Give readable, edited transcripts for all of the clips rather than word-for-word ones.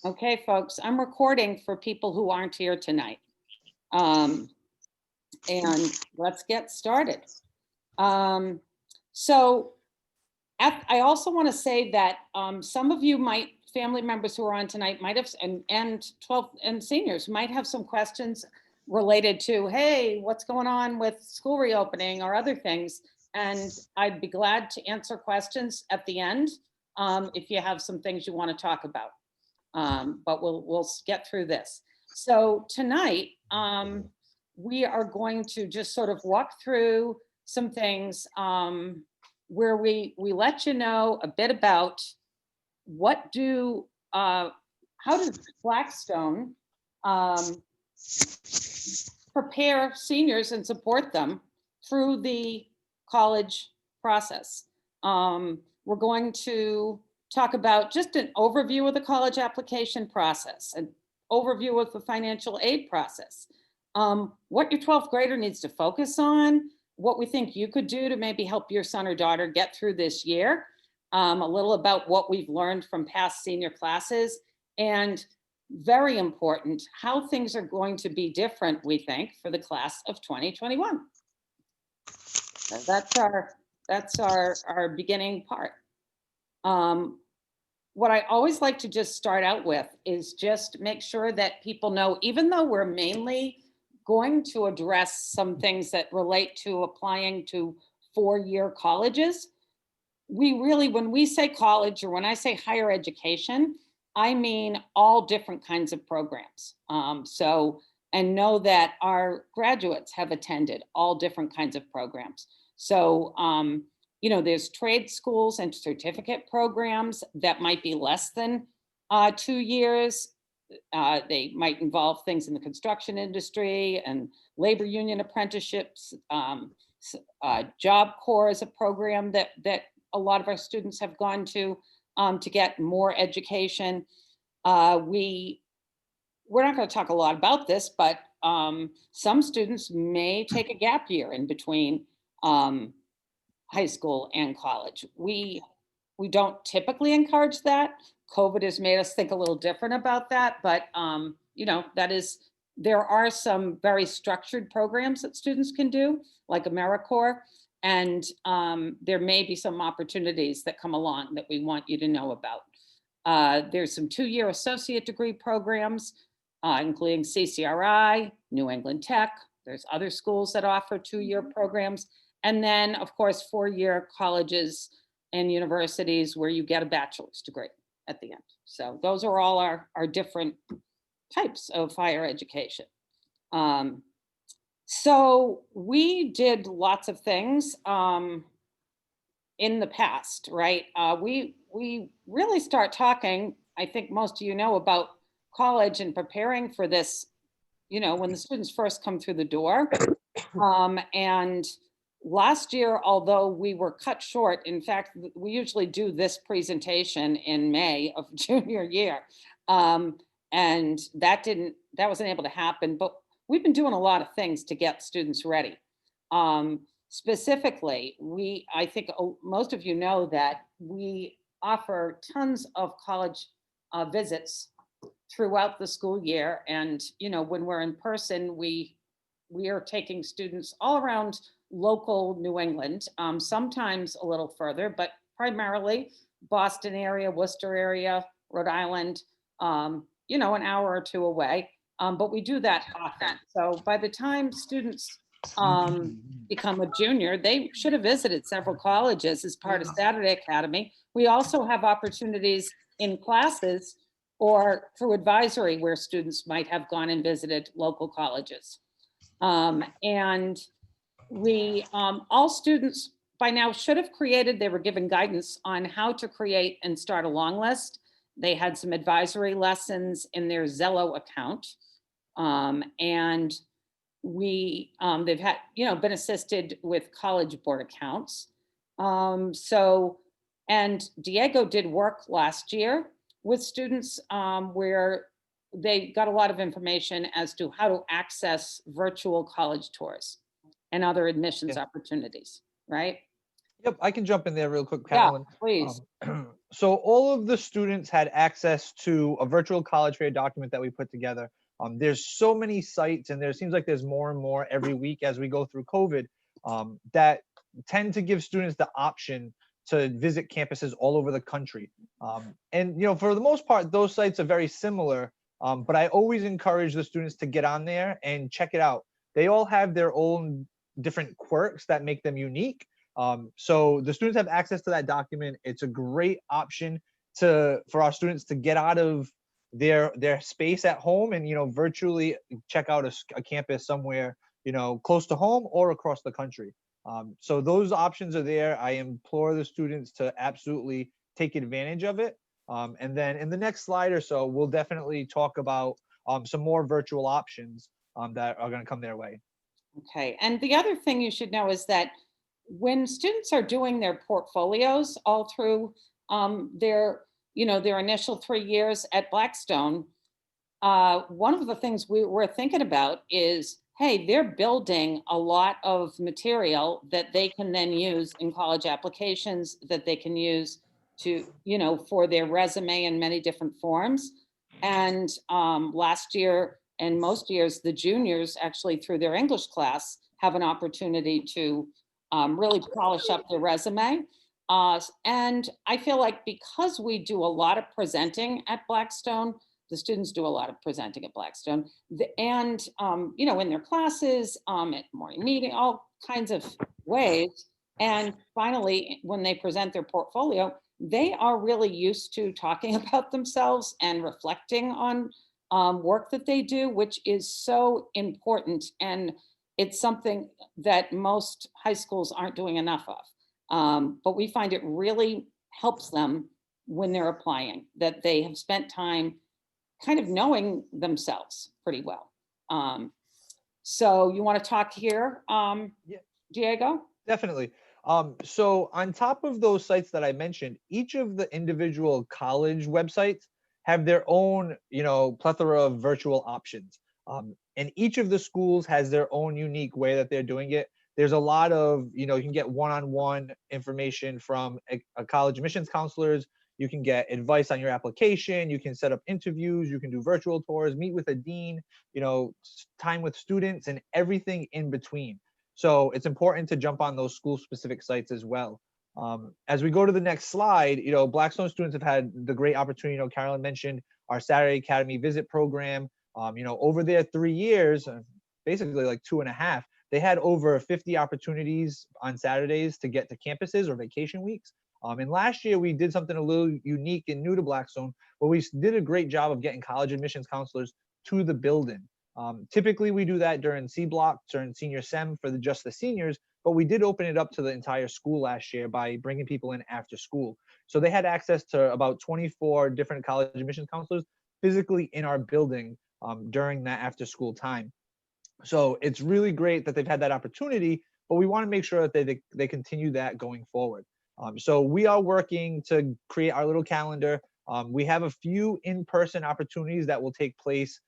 Okay, folks, I'm recording for people who aren't here tonight. And let's get started. So I also want to say that some of you might, family members who are on tonight might have, and 12 and seniors might have some questions related to, hey, what's going on with school reopening or other things? And I'd be glad to answer questions at the end if you have some things you want to talk about. But we'll get through this. So tonight, we are going to just sort of walk through some things where we let you know a bit about how does Blackstone prepare seniors and support them through the college process. We're going to talk about just an overview of the college application process, an overview of the financial aid process, what your 12th grader needs to focus on, what we think you could do to maybe help your son or daughter get through this year, a little about what we've learned from past senior classes, and very important, how things are going to be different, we think, for the class of 2021. So that's our beginning part. What I always like to just start out with is just make sure that people know, even though we're mainly going to address some things that relate to applying to four-year colleges, we really, when we say college or when I say higher education, I mean all different kinds of programs. And know that our graduates have attended all different kinds of programs. So, there's trade schools and certificate programs that might be less than 2 years. They might involve things in the construction industry and labor union apprenticeships. Job Corps is a program that a lot of our students have gone to get more education. We're not going to talk a lot about this, but some students may take a gap year in between high school and college. We don't typically encourage that. COVID has made us think a little different about that, but there are some very structured programs that students can do, like AmeriCorps, and there may be some opportunities that come along that we want you to know about. There's some 2-year associate degree programs, including CCRI, New England Tech. There's other schools that offer 2-year programs. And then, of course, 4-year colleges and universities where you get a bachelor's degree at the end. So those are all our different types of higher education. So we did lots of things in the past, right? We really start talking, I think most of you know, about college and preparing for this, when the students first come through the door. And last year, although we were cut short, in fact, we usually do this presentation in May of junior year. And that wasn't able to happen, but we've been doing a lot of things to get students ready. Specifically, I think most of you know that we offer tons of college visits throughout the school year. And, when we're in person, we are taking students all around local New England, sometimes a little further, but primarily Boston area, Worcester area, Rhode Island, an hour or two away. But we do that often. So by the time students become a junior, they should have visited several colleges as part of Saturday Academy. We also have opportunities in classes or through advisory where students might have gone and visited local colleges. And all students by now should have they were given guidance on how to create and start a long list. They had some advisory lessons in their Zello account. And they've had, been assisted with College Board accounts. And Diego did work last year with students where they got a lot of information as to how to access virtual college tours and other admissions opportunities, right? Yep, I can jump in there real quick, Yeah, Carolyn. please. So all of the students had access to a virtual college fair document that we put together. There's so many sites, and there seems like there's more and more every week as we go through COVID, that tend to give students the option to visit campuses all over the country. And for the most part, those sites are very similar. But I always encourage the students to get on there and check it out. They all have their own different quirks that make them unique. So the students have access to that document. It's a great option for our students to get out of their space at home and virtually check out a campus somewhere close to home or across the country. So those options are there. I implore the students to absolutely take advantage of it. And then in the next slide or so, we'll definitely talk about some more virtual options that are going to come their way. Okay, and the other thing you should know is that when students are doing their portfolios all through their initial 3 years at Blackstone, one of the things we're thinking about is, hey, they're building a lot of material that they can then use in college applications, that they can use for their resume in many different forms. And last year and most years, the juniors actually through their English class have an opportunity to really polish up their resume. And I feel like because we do a lot of presenting at Blackstone, the students do a lot of presenting at Blackstone, and in their classes, at morning meeting, all kinds of ways. And finally, when they present their portfolio, they are really used to talking about themselves and reflecting on work that they do, which is so important. And it's something that most high schools aren't doing enough of. But we find it really helps them when they're applying, that they have spent time kind of knowing themselves pretty well. So you want to talk here, Yeah, Diego? definitely. So on top of those sites that I mentioned, each of the individual college websites have their own, plethora of virtual options. And each of the schools has their own unique way that they're doing it. There's a lot of, you can get one-on-one information from a college admissions counselors. You can get advice on your application. You can set up interviews. You can do virtual tours, meet with a dean, time with students, and everything in between. So it's important to jump on those school specific sites as well. As we go to the next slide, Blackstone students have had the great opportunity, Carolyn mentioned our Saturday Academy visit program. Over their 3 years, basically like 2.5, they had over 50 opportunities on Saturdays to get to campuses or vacation weeks. And last year we did something a little unique and new to Blackstone, where we did a great job of getting college admissions counselors to the building. Typically, we do that during C block, during senior sem for just the seniors, but we did open it up to the entire school last year by bringing people in after school. So they had access to about 24 different college admissions counselors physically in our building during that after school time. So it's really great that they've had that opportunity, but we want to make sure that they continue that going forward. So we are working to create our little calendar. We have a few in-person opportunities that will take place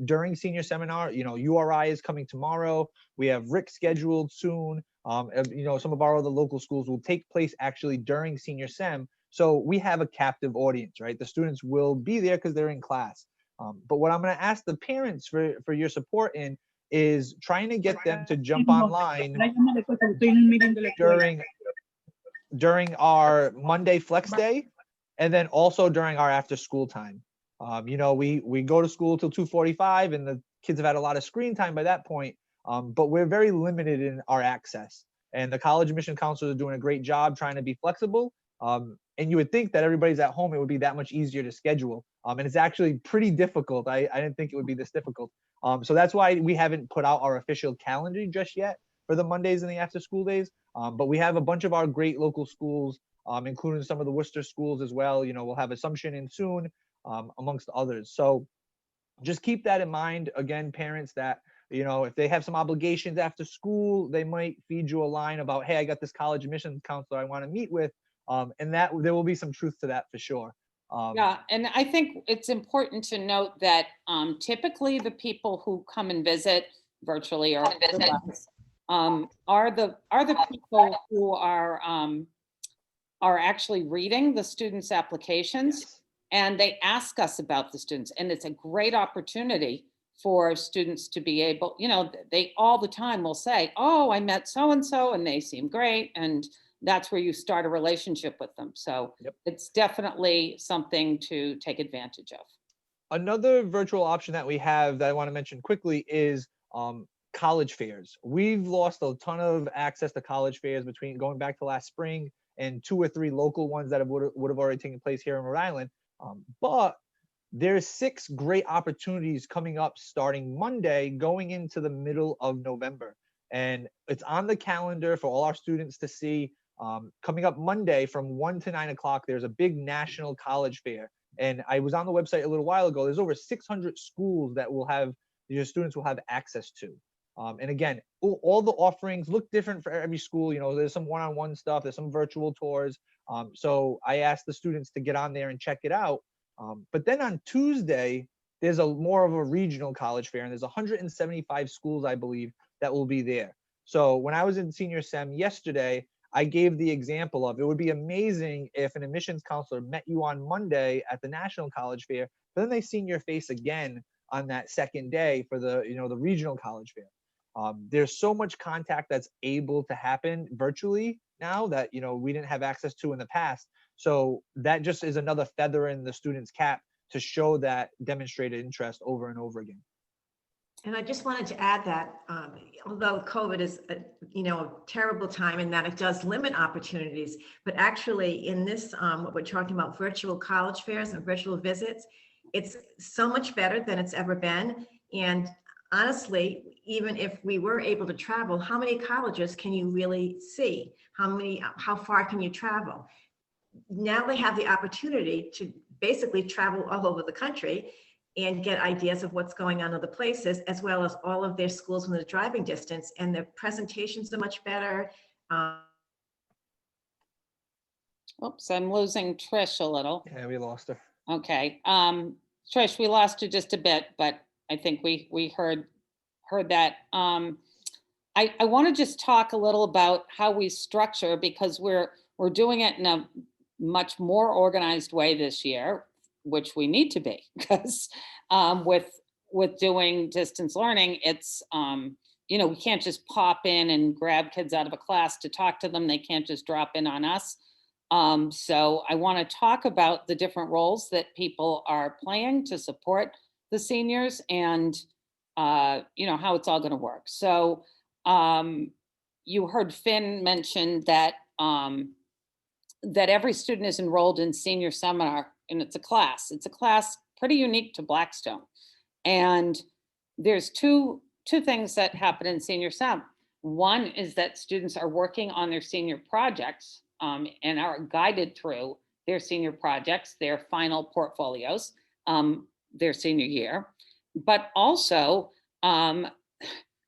during senior seminar. URI is coming tomorrow. We have RIC scheduled soon. Some of our other local schools will take place actually during senior sem. So we have a captive audience, right? The students will be there because they're in class. But what I'm going to ask the parents for your support in is trying to get them to jump online during our Monday flex day, and then also during our after school time. We go to school till 2:45, and the kids have had a lot of screen time by that point, but we're very limited in our access. And the college admission counselors are doing a great job trying to be flexible. And you would think that everybody's at home, it would be that much easier to schedule. And it's actually pretty difficult. I didn't think it would be this difficult. So that's why we haven't put out our official calendar just yet for the Mondays and the after school days. But we have a bunch of our great local schools, including some of the Worcester schools as well. We'll have Assumption in soon, amongst others. So just keep that in mind. Again, parents, that if they have some obligations after school, they might feed you a line about, hey, I got this college admissions counselor I want to meet with, and that there will be some truth to that for sure. Yeah, and I think it's important to note that typically the people who come and visit virtually or otherwise are the people who are actually reading the students' applications, Yes. and they ask us about the students. And it's a great opportunity for students to be able, they all the time will say, oh, I met so-and-so and they seem great. And that's where you start a relationship with them. So Yep. it's definitely something to take advantage of. Another virtual option that we have that I want to mention quickly is college fairs. We've lost a ton of access to college fairs between going back to last spring and 2 or 3 local ones that would have already taken place here in Rhode Island. But there's 6 great opportunities coming up starting Monday, going into the middle of November. And it's on the calendar for all our students to see. Coming up Monday from 1 to 9 o'clock, there's a big national college fair. And I was on the website a little while ago. There's over 600 schools that your students will have access to. And again, all the offerings look different for every school. There's some one-on-one stuff, there's some virtual tours. So I asked the students to get on there and check it out. But then on Tuesday, there's a more of a regional college fair, and there's 175 schools, I believe, that will be there. So when I was in senior sem yesterday, I gave the example of it would be amazing if an admissions counselor met you on Monday at the national college fair, but then they seen your face again on that second day for the regional college fair. There's so much contact that's able to happen virtually now that we didn't have access to in the past. So that just is another feather in the student's cap to show that demonstrated interest over and over again. And I just wanted to add that although COVID is a terrible time in that it does limit opportunities, but actually in this what we're talking about, virtual college fairs and virtual visits, it's so much better than it's ever been. And honestly, even if we were able to travel, how many colleges can you really see? How far can you travel? Now they have the opportunity to basically travel all over the country and get ideas of what's going on other places, as well as all of their schools within the driving distance, and their presentations are much better. Oops, I'm losing Trish a little. Yeah, we lost her. Okay. Trish, we lost you just a bit, but I think we heard that. I want to just talk a little about how we structure, because we're doing it in a much more organized way this year, which we need to be, because with doing distance learning, it's we can't just pop in and grab kids out of a class to talk to them. They can't just drop in on us. So I want to talk about the different roles that people are playing to support the seniors, and how it's all going to work. So you heard Finn mention that that every student is enrolled in senior seminar, and it's a class pretty unique to Blackstone. And there's two things that happen in senior sem. One is that students are working on their senior projects and are guided through their senior projects, their final portfolios, their senior year. But also,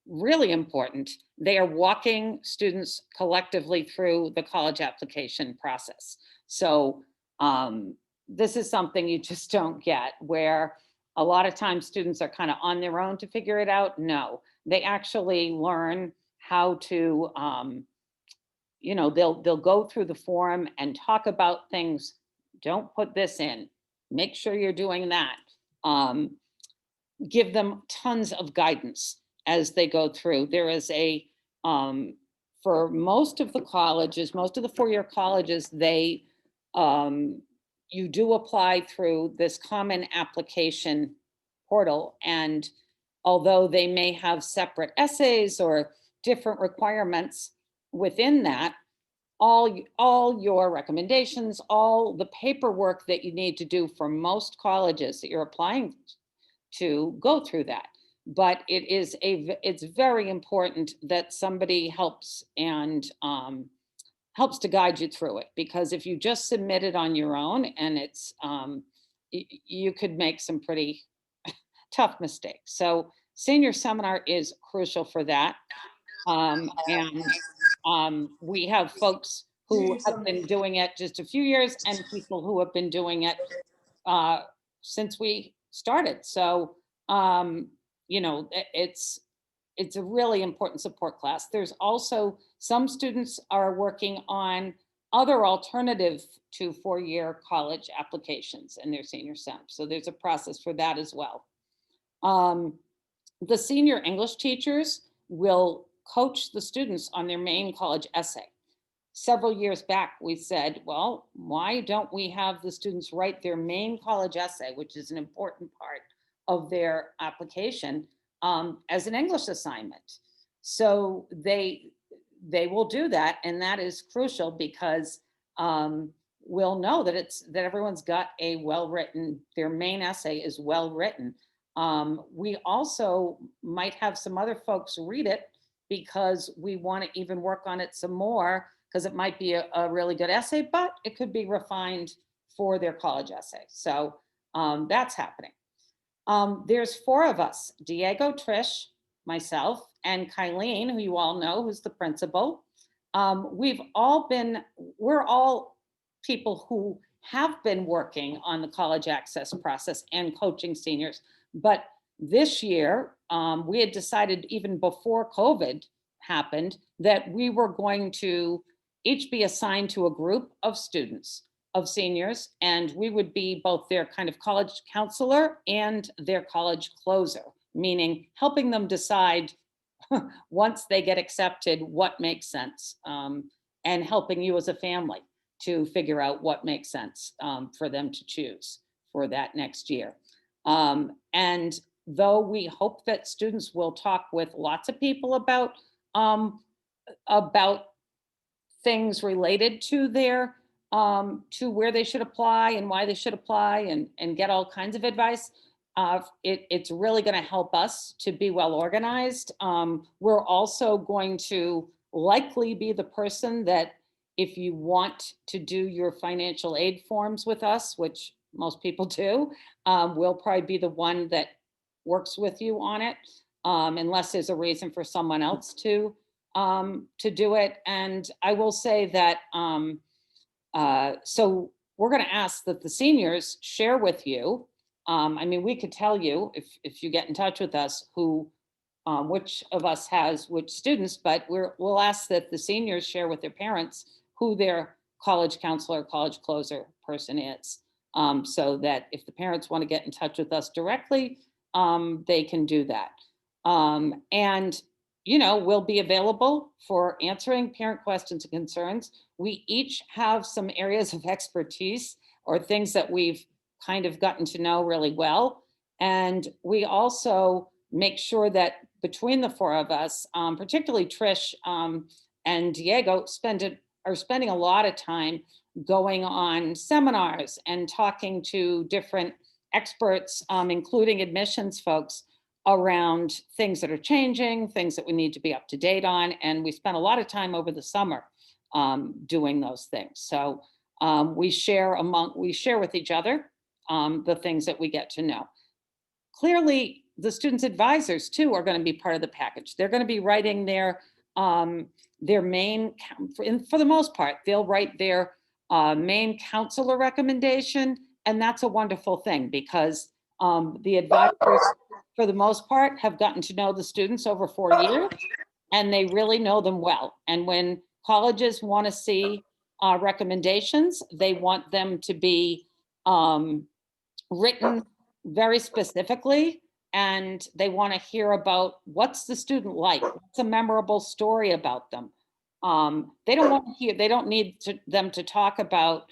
really important, they are walking students collectively through the college application process. So this is something you just don't get, where a lot of times students are kind of on their own to figure it out. No, they actually learn how to, they'll go through the form and talk about things. Don't put this in. Make sure you're doing that. Give them tons of guidance as they go through. There is for most of the colleges, most of the four-year colleges, you do apply through this common application portal. And although they may have separate essays or different requirements within that, all your recommendations, all the paperwork that you need to do for most colleges that you're applying to, go through that. But it's very important that somebody helps and helps to guide you through it, because if you just submit it on your own, and it's you could make some pretty tough mistakes. So senior seminar is crucial for that. We have folks who have been doing it just a few years, and people who have been doing it since we started. So it's a really important support class. There's also some students are working on other alternative to four-year college applications and their senior sem. So there's a process for that as well. The senior English teachers will coach the students on their main college essay. Several years back, we said, well, why don't we have the students write their main college essay, which is an important part of their application, as an English assignment? So they will do that, and that is crucial because we'll know that that everyone's got a well-written, their main essay is well-written. We also might have some other folks read it because we want to even work on it some more, because it might be a really good essay, but it could be refined for their college essay. So that's happening. There's four of us: Diego, Trish, myself, and Kylene, who you all know, who's the principal. We're all people who have been working on the college access process and coaching seniors. But this year, we had decided even before COVID happened that we were going to each be assigned to a group of students, of seniors, and we would be both their kind of college counselor and their college closer, meaning helping them decide once they get accepted what makes sense, and helping you as a family to figure out what makes sense for them to choose for that next year. And though we hope that students will talk with lots of people about things related to their to where they should apply and why they should apply, and get all kinds of advice, it's really going to help us to be well organized. We're also going to likely be the person that, if you want to do your financial aid forms with us, which most people do, we'll probably be the one that works with you on it, unless there's a reason for someone else to do it. And I will say that, so we're going to ask that the seniors share with you. I mean, we could tell you if you get in touch with us who, which of us has which students, but we'll ask that the seniors share with their parents who their college counselor, college closer person is, so that if the parents want to get in touch with us directly, they can do that. And we'll be available for answering parent questions and concerns. We each have some areas of expertise or things that we've kind of gotten to know really well. And we also make sure that between the four of us, particularly Trish and Diego, are spending a lot of time going on seminars and talking to different experts, including admissions folks, around things that are changing, things that we need to be up to date on. And we spent a lot of time over the summer doing those things. So we share with each other the things that we get to know. Clearly, the students' advisors too are going to be part of the package. They're going to be writing their main, for the most part, they'll write their main counselor recommendation. And that's a wonderful thing, because the advisors, for the most part, have gotten to know the students over 4 years, and they really know them well. And when colleges want to see recommendations, they want them to be written very specifically, and they want to hear about what's the student like, what's a memorable story about them. They don't want to hear, they don't need them to talk about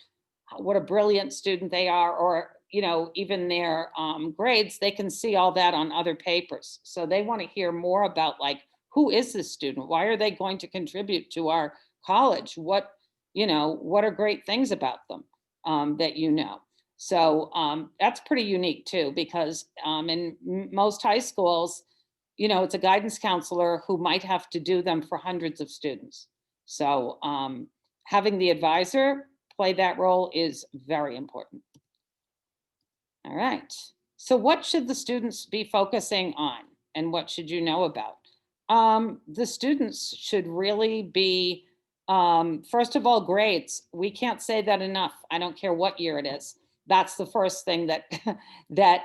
what a brilliant student they are, or even their grades. They can see all that on other papers. So they want to hear more about, like, who is this student? Why are they going to contribute to our college? What are great things about them that So that's pretty unique too, because in most high schools, it's a guidance counselor who might have to do them for hundreds of students. So having the advisor play that role is very important. All right. So what should the students be focusing on, and what should you know about? The students should really be, first of all, grades. We can't say that enough. I don't care what year it is. That's the first thing that that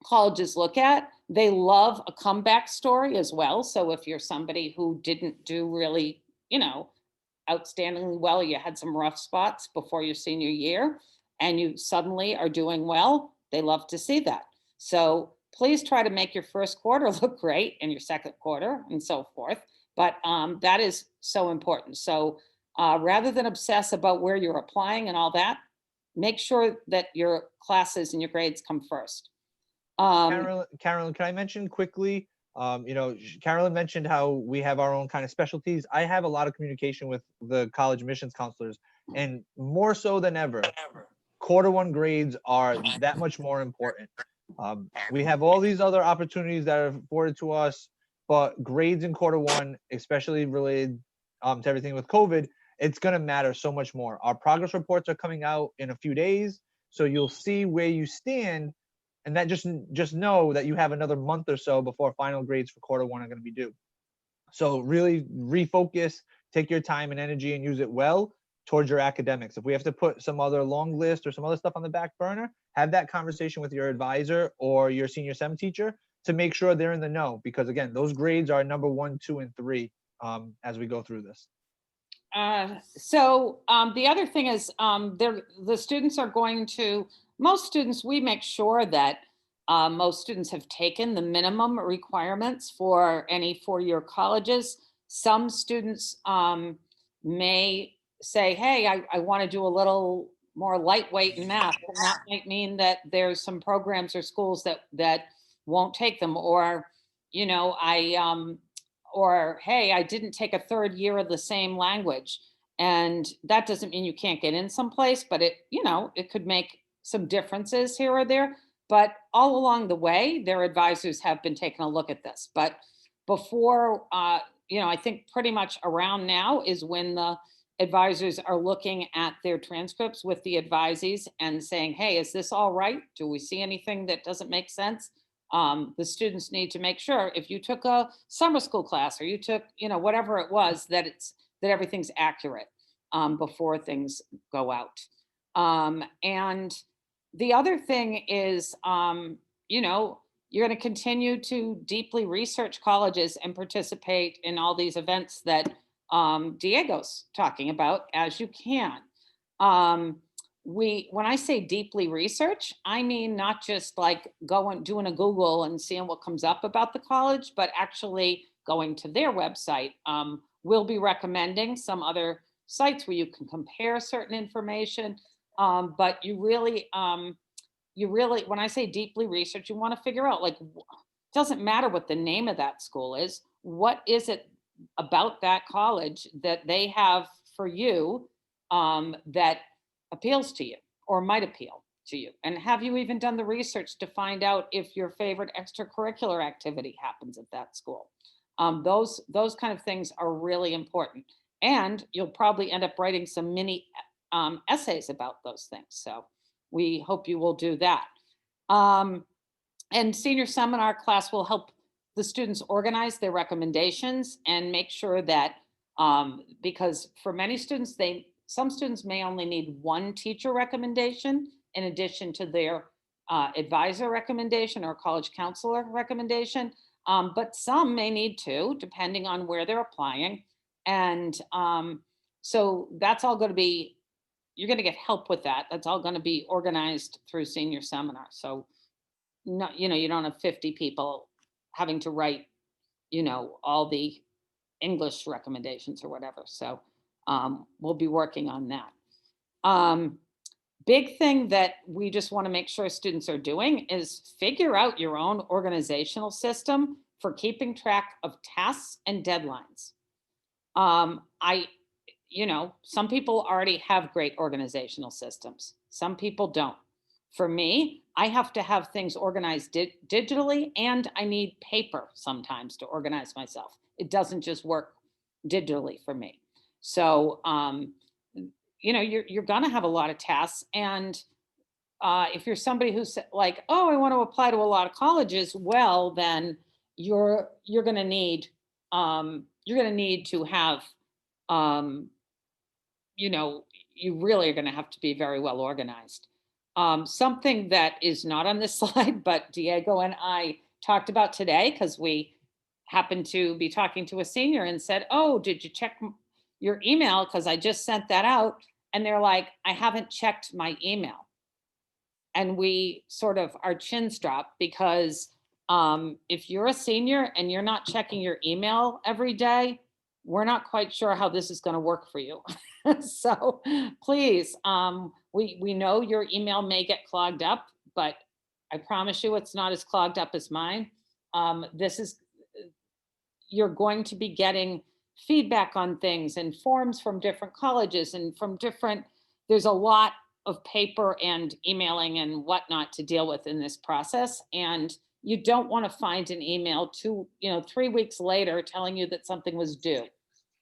colleges look at. They love a comeback story as well. So if you're somebody who didn't do really, outstandingly well, you had some rough spots before your senior year, and you suddenly are doing well, they love to see that. So please try to make your first quarter look great and your second quarter and so forth. But that is so important. So rather than obsess about where you're applying and all that, make sure that your classes and your grades come first. Carolyn, can I mention quickly? Carolyn mentioned how we have our own kind of specialties. I have a lot of communication with the college admissions counselors, and more so than ever, quarter one grades are that much more important. We have all these other opportunities that are afforded to us, but grades in quarter one, especially related to everything with COVID, it's going to matter so much more. Our progress reports are coming out in a few days, so you'll see where you stand, and that just know that you have another month or so before final grades for quarter one are going to be due. So really refocus, take your time and energy and use it well towards your academics. If we have to put some other long list or some other stuff on the back burner, have that conversation with your advisor or your senior sem teacher to make sure they're in the know, because again, those grades are number 1, 2, and 3 as we go through this. The other thing is the students are going to, most students, we make sure that most students have taken the minimum requirements for any four-year colleges. Some students may say, hey, I want to do a little more lightweight in math, and that might mean that there's some programs or schools that won't take them, or, you know, or hey, I didn't take a third year of the same language. And that doesn't mean you can't get in someplace, but it, you know, it could make some differences here or there. But all along the way, their advisors have been taking a look at this. But before, you know, I think pretty much around now is when the advisors are looking at their transcripts with the advisees and saying, hey, is this all right? Do we see anything that doesn't make sense? The students need to make sure if you took a summer school class or you took, you know, whatever it was, that everything's accurate before things go out. And the other thing is, you know, you're going to continue to deeply research colleges and participate in all these events that Diego's talking about as you can. When I say deeply research, I mean not just like doing a Google and seeing what comes up about the college, but actually going to their website. We'll be recommending some other sites where you can compare certain information. But you really, when I say deeply research, you want to figure out, like, it doesn't matter what the name of that school is. What is it about that college that they have for you that appeals to you or might appeal to you? And have you even done the research to find out if your favorite extracurricular activity happens at that school? Those kind of things are really important. And you'll probably end up writing some mini essays about those things. So we hope you will do that. And senior seminar class will help the students organize their recommendations and make sure that, because for many students, some students may only need one teacher recommendation in addition to their advisor recommendation or college counselor recommendation. But some may need two, depending on where they're applying. And so that's all going to be, you're going to get help with that. That's all going to be organized through senior seminar. So, not, you know, you don't have 50 people having to write, you know, all the English recommendations or whatever. So we'll be working on that. Big thing that we just want to make sure students are doing is figure out your own organizational system for keeping track of tasks and deadlines. You know, some people already have great organizational systems. Some people don't. For me, I have to have things organized digitally, and I need paper sometimes to organize myself. It doesn't just work digitally for me. So, you know, you're gonna have a lot of tasks. And if you're somebody who's like, oh, I want to apply to a lot of colleges, well, then you're gonna need to have, you know, you really are going to have to be very well organized. Something that is not on this slide, but Diego and I talked about today, because we happened to be talking to a senior and said, oh, did you check your email because I just sent that out. And they're like, I haven't checked my email. And we sort of, our chins drop because if you're a senior and you're not checking your email every day, we're not quite sure how this is going to work for you. So please, we know your email may get clogged up, but I promise you it's not as clogged up as mine. This is, you're going to be getting feedback on things and forms from different colleges and from different, there's a lot of paper and emailing and whatnot to deal with in this process. And you don't want to find an email 3 weeks later telling you that something was due.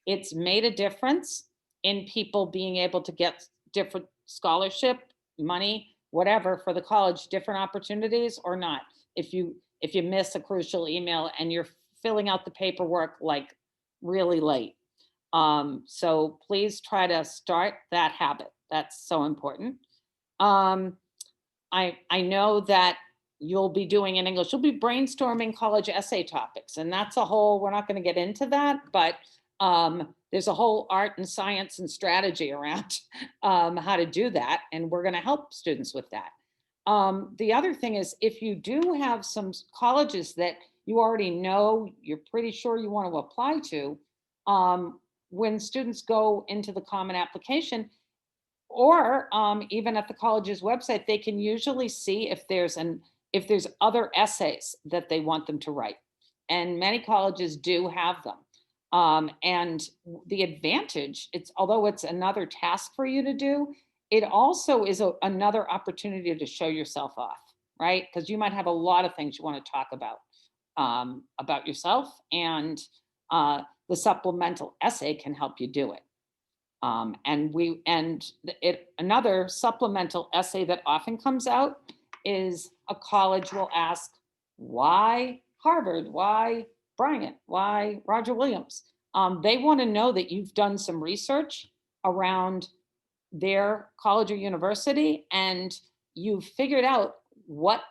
It's made a difference in people being able to get different scholarship, money, whatever for the college, different opportunities or not. If you miss a crucial email and you're filling out the paperwork like really late. So please try to start that habit. That's so important. I know that you'll be doing in English, you'll be brainstorming college essay topics, and that's a whole, we're not going to get into that, but there's a whole art and science and strategy around how to do that, and we're going to help students with that. The other thing is, if you do have some colleges that you already know, you're pretty sure you want to apply to, when students go into the common application, or even at the college's website, they can usually see if there's other essays that they want them to write. And many colleges do have them. And the advantage, although it's another task for you to do, it also is another opportunity to show yourself off, right? Because you might have a lot of things you want to talk about yourself, and the supplemental essay can help you do it. Another supplemental essay that often comes out is a college will ask, why Harvard? Why Bryant? Why Roger Williams? They want to know that you've done some research around their college or university, and you've figured out what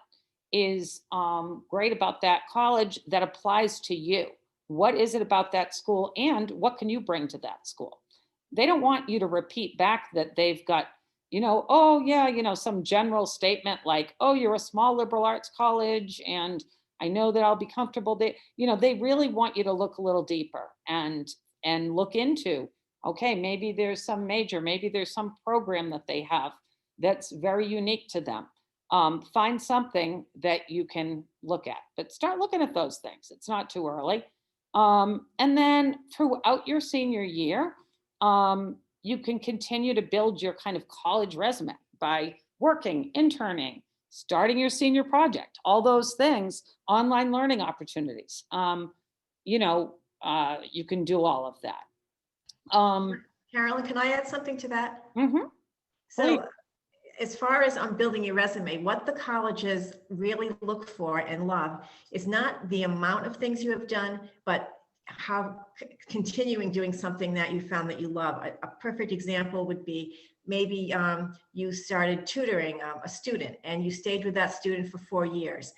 is great about that college that applies to you. What is it about that school, and what can you bring to that school? They don't want you to repeat back that they've got, oh yeah, some general statement like, oh, you're a small liberal arts college and I know that I'll be comfortable. They really want you to look a little deeper and look into, okay, maybe there's some major, maybe there's some program that they have that's very unique to them. Find something that you can look at, but start looking at those things. It's not too early. And then throughout your senior year, you can continue to build your kind of college resume by working, interning, starting your senior project, all those things, online learning opportunities. You can do all of that. Carolyn, can I add something to that? Mm-hmm. So as far as building your resume, what the colleges really look for and love is not the amount of things you have done, but how continuing doing something that you found that you love. A perfect example would be maybe you started tutoring a student and you stayed with that student for 4 years.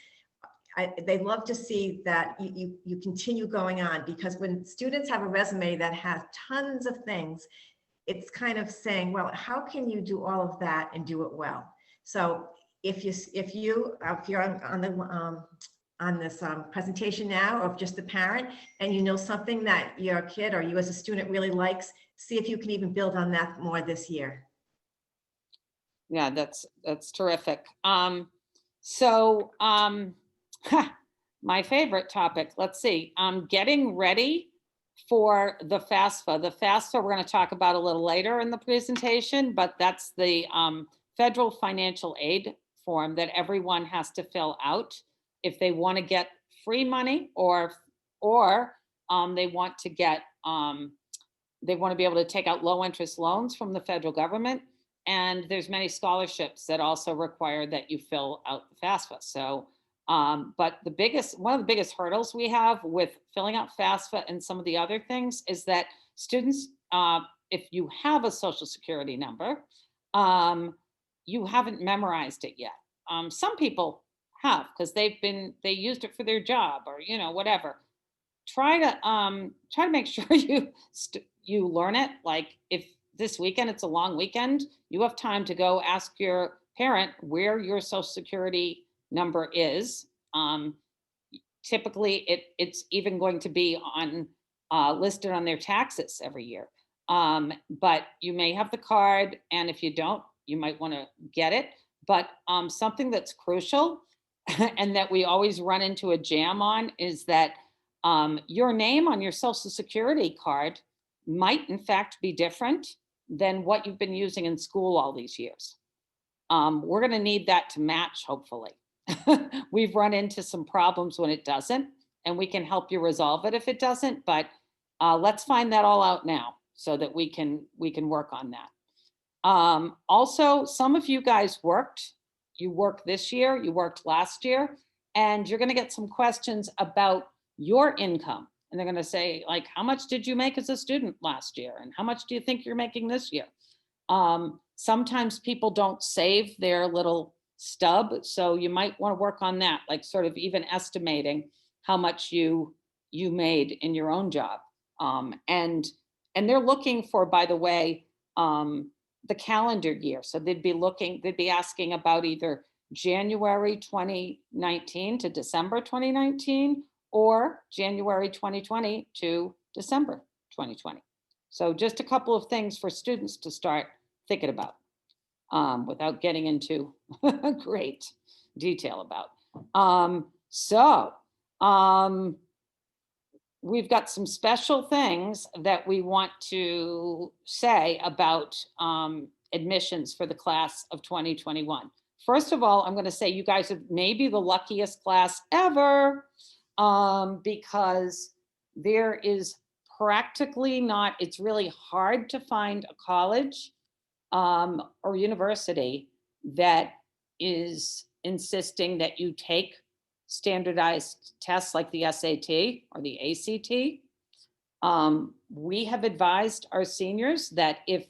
They love to see that you continue going on, because when students have a resume that has tons of things, it's kind of saying, well, how can you do all of that and do it well? So if you're on this presentation now of just the parent, and you know something that your kid or you as a student really likes, see if you can even build on that more this year. Yeah, that's terrific. My favorite topic, let's see, getting ready for the FAFSA. The FAFSA we're going to talk about a little later in the presentation, but that's the federal financial aid form that everyone has to fill out if they want to get free money, or they want to get they want to be able to take out low interest loans from the federal government. And there's many scholarships that also require that you fill out the FAFSA. So, but one of the biggest hurdles we have with filling out FAFSA and some of the other things is that students, if you have a social security number, you haven't memorized it yet. Some people have, because they used it for their job or, whatever. try to make sure you learn it. Like if this weekend, it's a long weekend, you have time to go ask your parent where your social security number is. Typically it's even going to be on listed on their taxes every year. But you may have the card, and if you don't, you might want to get it. But something that's crucial and that we always run into a jam on is that your name on your social security card might in fact be different than what you've been using in school all these years. We're going to need that to match, hopefully. We've run into some problems when it doesn't, and we can help you resolve it if it doesn't, but let's find that all out now so that we can work on that. Also, some of you guys you worked this year, you worked last year, and you're going to get some questions about your income. And they're going to say, like, how much did you make as a student last year? And how much do you think you're making this year? Sometimes people don't save their little stub. So you might want to work on that, like sort of even estimating how much you made in your own job. And they're looking for, by the way, the calendar year. So they'd be asking about either January 2019 to December 2019 or January 2020 to December 2020. So just a couple of things for students to start thinking about without getting into great detail about. We've got some special things that we want to say about admissions for the class of 2021. First of all, I'm going to say you guys are maybe the luckiest class ever because there is practically not, it's really hard to find a college or university that is insisting that you take standardized tests like the SAT or the ACT. We have advised our seniors that if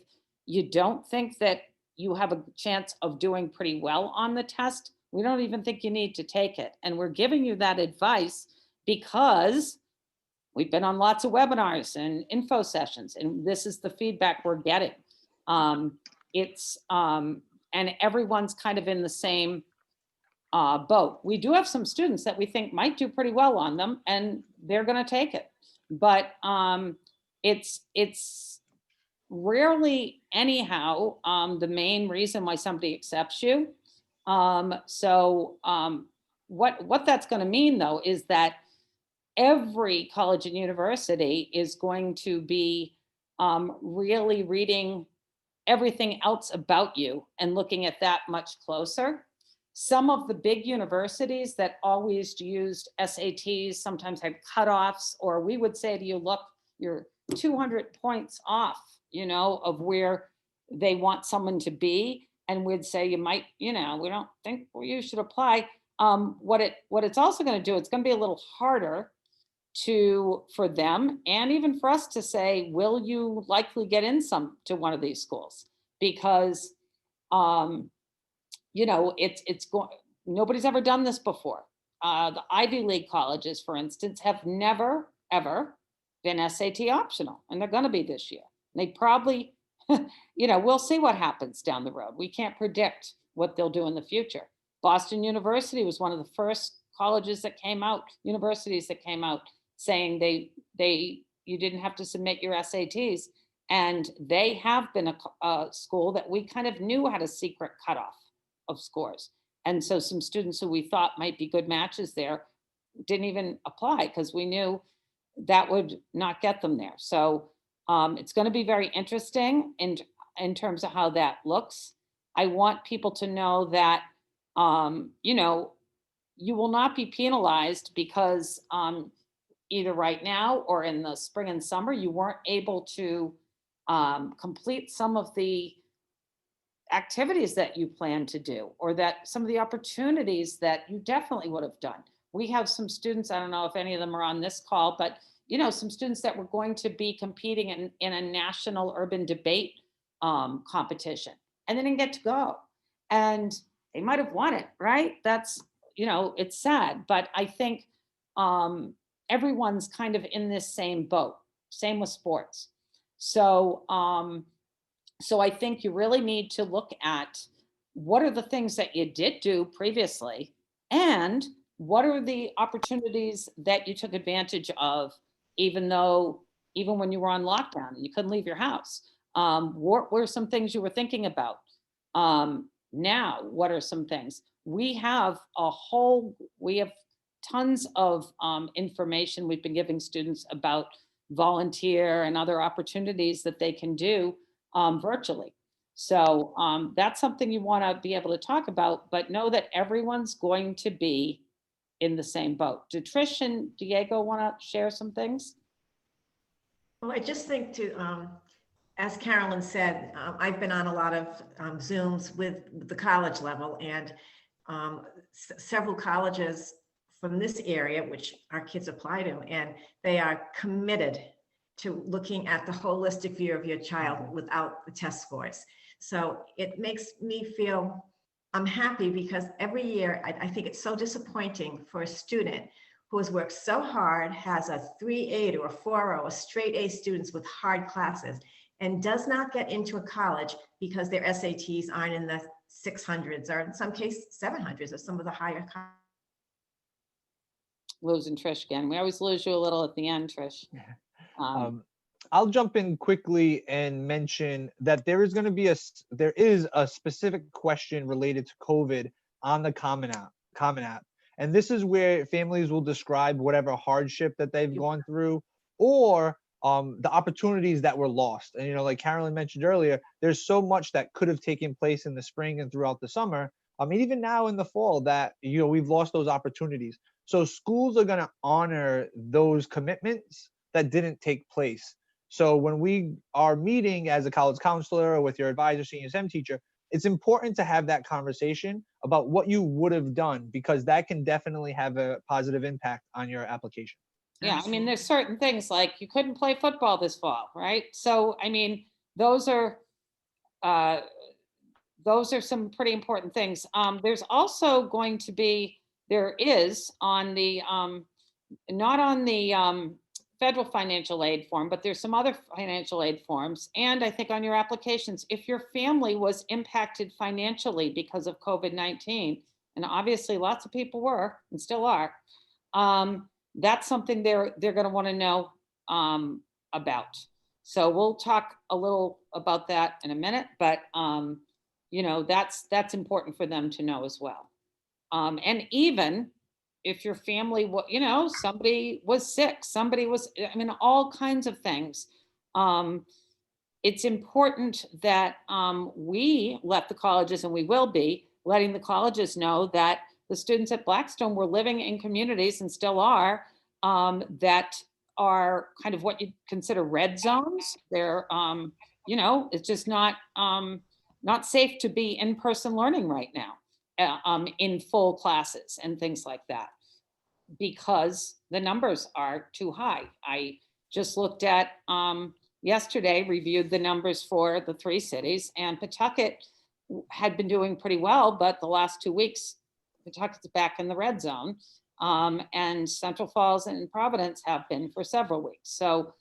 you don't think that you have a chance of doing pretty well on the test, we don't even think you need to take it. And we're giving you that advice because we've been on lots of webinars and info sessions, and this is the feedback we're getting. And everyone's kind of in the same boat. We do have some students that we think might do pretty well on them, and they're going to take it. But it's rarely anyhow the main reason why somebody accepts you. What that's going to mean though is that every college and university is going to be really reading everything else about you and looking at that much closer. Some of the big universities that always used SATs sometimes had cutoffs, or we would say to you, look, you're 200 points off, of where they want someone to be. And we'd say you might, we don't think you should apply. What it's also going to do, it's going to be a little harder for them and even for us to say, will you likely get in to one of these schools? Because nobody's ever done this before. The Ivy League colleges, for instance, have never ever been SAT optional, and they're going to be this year. They probably we'll see what happens down the road. We can't predict what they'll do in the future. Boston University was one of the first universities that came out saying you didn't have to submit your SATs. And they have been a school that we kind of knew had a secret cutoff of scores. And so some students who we thought might be good matches there didn't even apply because we knew that would not get them there. So it's going to be very interesting in terms of how that looks. I want people to know that, you will not be penalized because either right now or in the spring and summer, you weren't able to complete some of the activities that you plan to do, or that some of the opportunities that you definitely would have done. We have some students, I don't know if any of them are on this call, but some students that were going to be competing in a national urban debate competition, and they didn't get to go. And they might have won it, right? That's, it's sad, but I think everyone's kind of in this same boat. Same with sports. So, so I think you really need to look at what are the things that you did do previously, and what are the opportunities that you took advantage of, even when you were on lockdown and you couldn't leave your house. What were some things you were thinking about? Now, what are some things? We have tons of information we've been giving students about volunteer and other opportunities that they can do virtually. So that's something you want to be able to talk about, but know that everyone's going to be in the same boat. Do Trish and Diego want to share some things? Well, I just think as Carolyn said, I've been on a lot of Zooms with the college level, and several colleges from this area, which our kids apply to, and they are committed to looking at the holistic view of your child without the test scores. So it makes me feel, I'm happy, because every year I think it's so disappointing for a student who has worked so hard, has a 3.8 or a 4.0, a straight A students with hard classes, and does not get into a college because their SATs aren't in the 600s, or in some cases 700s, or some of the higher. Losing Trish again. We always lose you a little at the end, Trish. I'll jump in quickly and mention that there is a specific question related to COVID on the Common App. And this is where families will describe whatever hardship that they've gone through, or the opportunities that were lost. And, like Carolyn mentioned earlier, there's so much that could have taken place in the spring and throughout the summer. I mean, even now in the fall, that, we've lost those opportunities. So schools are going to honor those commitments that didn't take place. So when we are meeting as a college counselor or with your advisor, senior SEM teacher, it's important to have that conversation about what you would have done, because that can definitely have a positive impact on your application. Yeah, I mean, there's certain things like you couldn't play football this fall, right? So, I mean, those are some pretty important things. There's also going to be, there is on the, not on the federal financial aid form, but there's some other financial aid forms. And I think on your applications, if your family was impacted financially because of COVID-19, and obviously lots of people were and still are, that's something they're going to want to know about. So we'll talk a little about that in a minute, but that's important for them to know as well. And even if your family, somebody was sick, all kinds of things. It's important that we let the colleges, and we will be letting the colleges know that the students at Blackstone were living in communities, and still are, that are kind of what you consider red zones. They're, it's just not safe to be in-person learning right now. In full classes and things like that, because the numbers are too high. I just looked at yesterday, reviewed the numbers for the 3 cities, and Pawtucket had been doing pretty well, but the last 2 weeks, Pawtucket's back in the red zone, and Central Falls and Providence have been for several weeks. So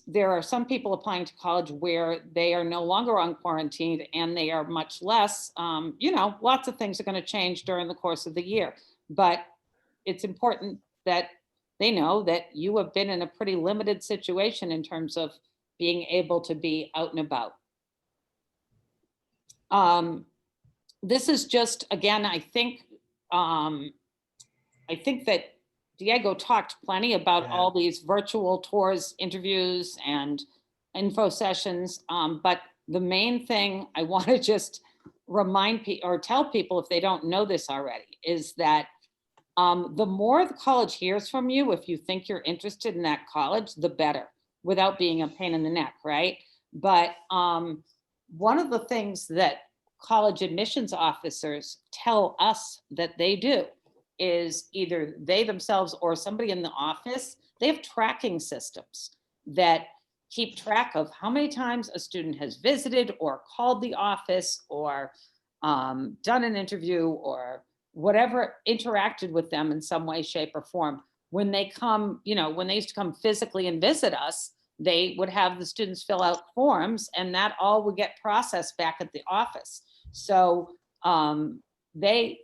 there are some people applying to college where they are no longer on quarantine, and they are much less, lots of things are going to change during the course of the year, but it's important that they know that you have been in a pretty limited situation in terms of being able to be out and about. This is just, again, I think that Diego talked plenty about all these virtual tours, interviews, and info sessions. But the main thing I want to just remind people, or tell people if they don't know this already, is that the more the college hears from you, if you think you're interested in that college, the better, without being a pain in the neck, right? But one of the things that college admissions officers tell us that they do is either they themselves or somebody in the office, they have tracking systems that keep track of how many times a student has visited or called the office or done an interview or whatever interacted with them in some way, shape, or form. When they come, when they used to come physically and visit us, they would have the students fill out forms, and that all would get processed back at the office. So they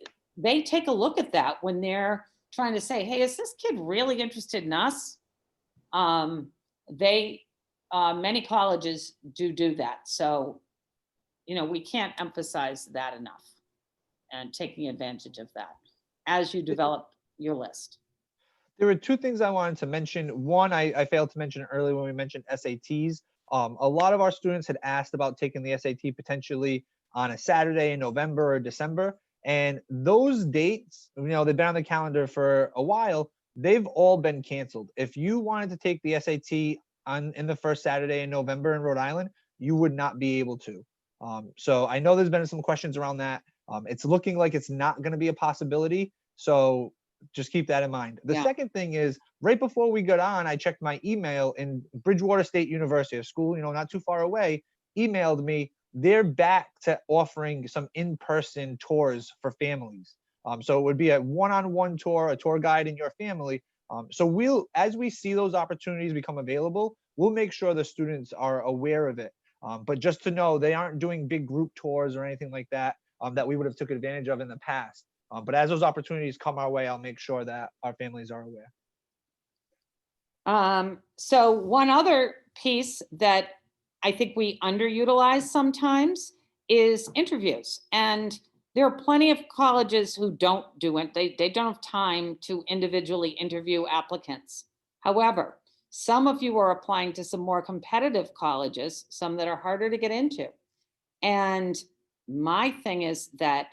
take a look at that when they're trying to say, hey, is this kid really interested in us? Many colleges do that. So, we can't emphasize that enough, and taking advantage of that as you develop your list. There were two things I wanted to mention. One, I failed to mention earlier when we mentioned SATs. A lot of our students had asked about taking the SAT potentially on a Saturday in November or December. And those dates, they've been on the calendar for a while. They've all been canceled. If you wanted to take the SAT in the first Saturday in November in Rhode Island, you would not be able to. So I know there's been some questions around that. It's looking like it's not going to be a possibility. So just keep that in mind. The second thing is, right before we got on, I checked my email, and Bridgewater State University, a school, not too far away, emailed me. They're back to offering some in-person tours for families. So it would be a one-on-one tour, a tour guide and your family. So as we see those opportunities become available, we'll make sure the students are aware of it. But just to know, they aren't doing big group tours or anything like that that we would have took advantage of in the past. But as those opportunities come our way, I'll make sure that our families are aware. So one other piece that I think we underutilize sometimes is interviews. And there are plenty of colleges who don't do it. They don't have time to individually interview applicants. However, some of you are applying to some more competitive colleges, some that are harder to get into. And my thing is that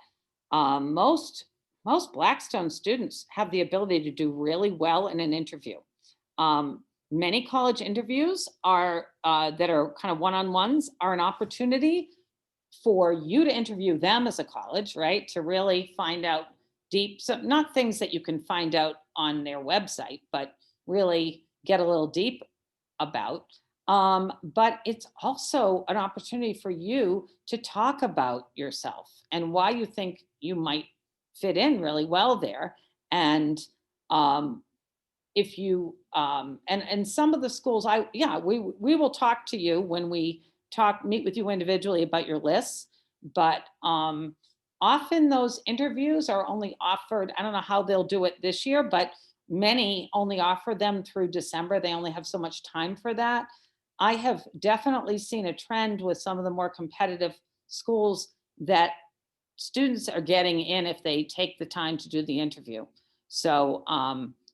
most Blackstone students have the ability to do really well in an interview. Many college interviews are that are kind of one-on-ones are an opportunity for you to interview them as a college, right? To really find out deep, so not things that you can find out on their website, but really get a little deep about. But it's also an opportunity for you to talk about yourself and why you think you might fit in really well there. And if you and some of the schools, we will talk to you when we meet with you individually about your lists, but often those interviews are only offered, I don't know how they'll do it this year, but many only offer them through December. They only have so much time for that. I have definitely seen a trend with some of the more competitive schools that students are getting in if they take the time to do the interview. So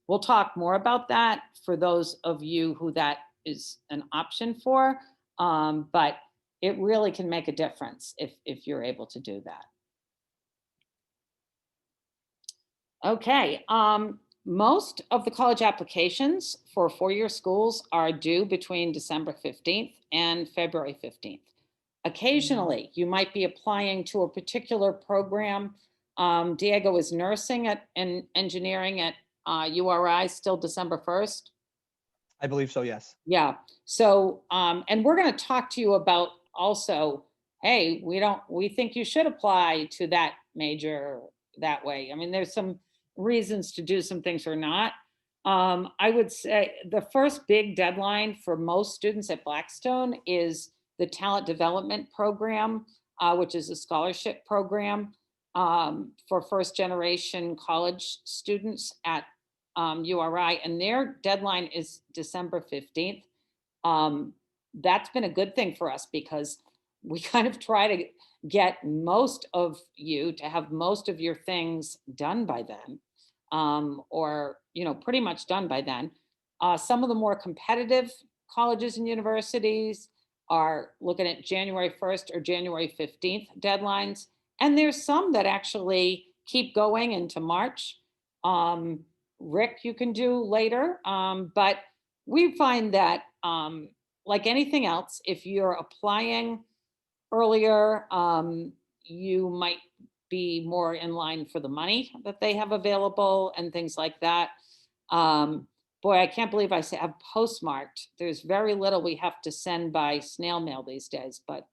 we'll talk more about that for those of you who that is an option for, but it really can make a difference if you're able to do that. Okay, most of the college applications for four-year schools are due between December 15th and February 15th. Occasionally, you might be applying to a particular program. Diego is nursing and engineering at URI still December 1st. I believe so, yes. Yeah. So, and we're going to talk to you about also, hey, we think you should apply to that major that way. I mean, there's some reasons to do some things or not. I would say the first big deadline for most students at Blackstone is the talent development program, which is a scholarship program for first generation college students at URI, and their deadline is December 15th. That's been a good thing for us because we kind of try to get most of you to have most of your things done by then, or pretty much done by then. Some of the more competitive colleges and universities are looking at January 1st or January 15th deadlines. And there's some that actually keep going into March. Rick, you can do later. But we find that like anything else, if you're applying earlier, you might be more in line for the money that they have available and things like that. Boy, I can't believe I have postmarked. There's very little we have to send by snail mail these days, but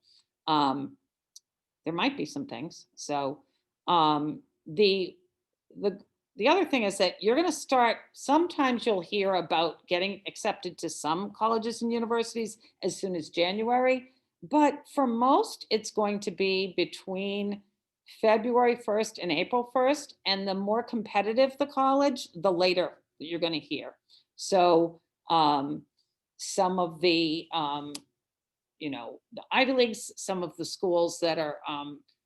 there might be some things. So the the other thing is that you're going to start, sometimes you'll hear about getting accepted to some colleges and universities as soon as January, but for most, it's going to be between February 1st and April 1st. And the more competitive the college, the later you're going to hear. So some of the, the Ivy Leagues, some of the schools that are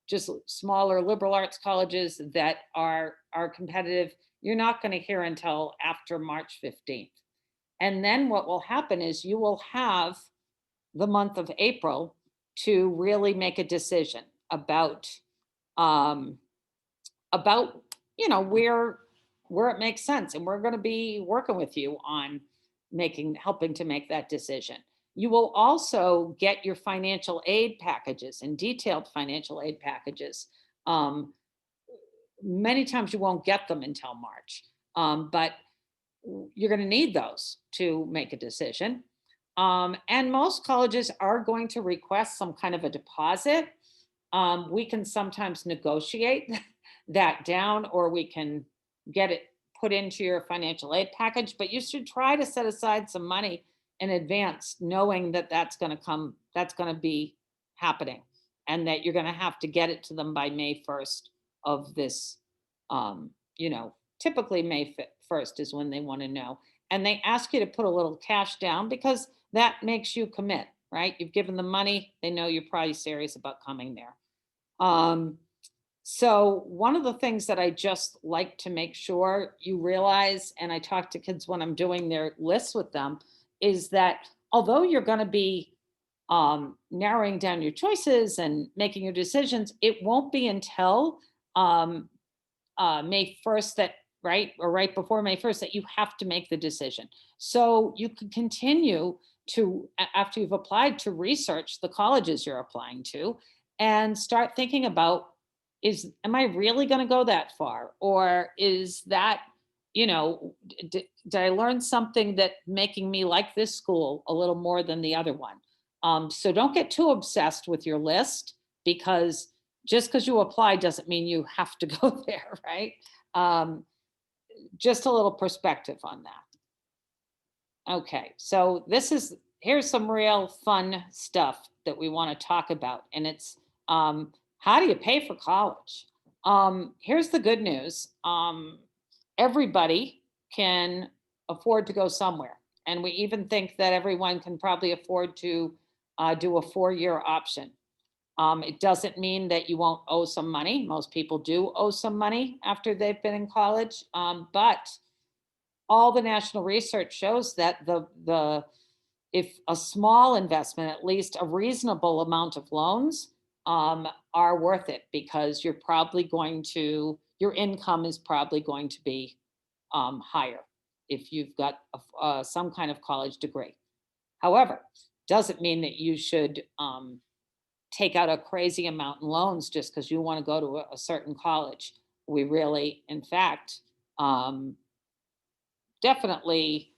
just smaller liberal arts colleges that are competitive, you're not going to hear until after March 15th. And then what will happen is you will have the month of April to really make a decision about um, about where it makes sense, and we're going to be working with you on helping to make that decision. You will also get your financial aid packages and detailed financial aid packages. Many times you won't get them until March, but you're going to need those to make a decision. And most colleges are going to request some kind of a deposit. We can sometimes negotiate that down, or we can get it put into your financial aid package, but you should try to set aside some money in advance, knowing that that's going to be happening, and that you're going to have to get it to them by May 1st of this, typically May 1st is when they want to know. And they ask you to put a little cash down because that makes you commit, right? You've given them money. They know you're probably serious about coming there. So one of the things that I just like to make sure you realize, and I talk to kids when I'm doing their lists with them, is that although you're going to be narrowing down your choices and making your decisions, it won't be until May 1st that, right before May 1st, that you have to make the decision. So you can continue to, after you've applied, to research the colleges you're applying to and start thinking about, am I really going to go that far? Or is that, did I learn something that making me like this school a little more than the other one? So don't get too obsessed with your list, because just because you apply doesn't mean you have to go there, right? Just a little perspective on that. Okay, so here's some real fun stuff that we want to talk about, and it's how do you pay for college? Here's the good news. Everybody can afford to go somewhere. And we even think that everyone can probably afford to do a 4-year option. It doesn't mean that you won't owe some money. Most people do owe some money after they've been in college. But all the national research shows that if a small investment, at least a reasonable amount of loans, are worth it, because your income is probably going to be higher if you've got some kind of college degree. However, doesn't mean that you should take out a crazy amount in loans just because you want to go to a certain college. We really, in fact, definitely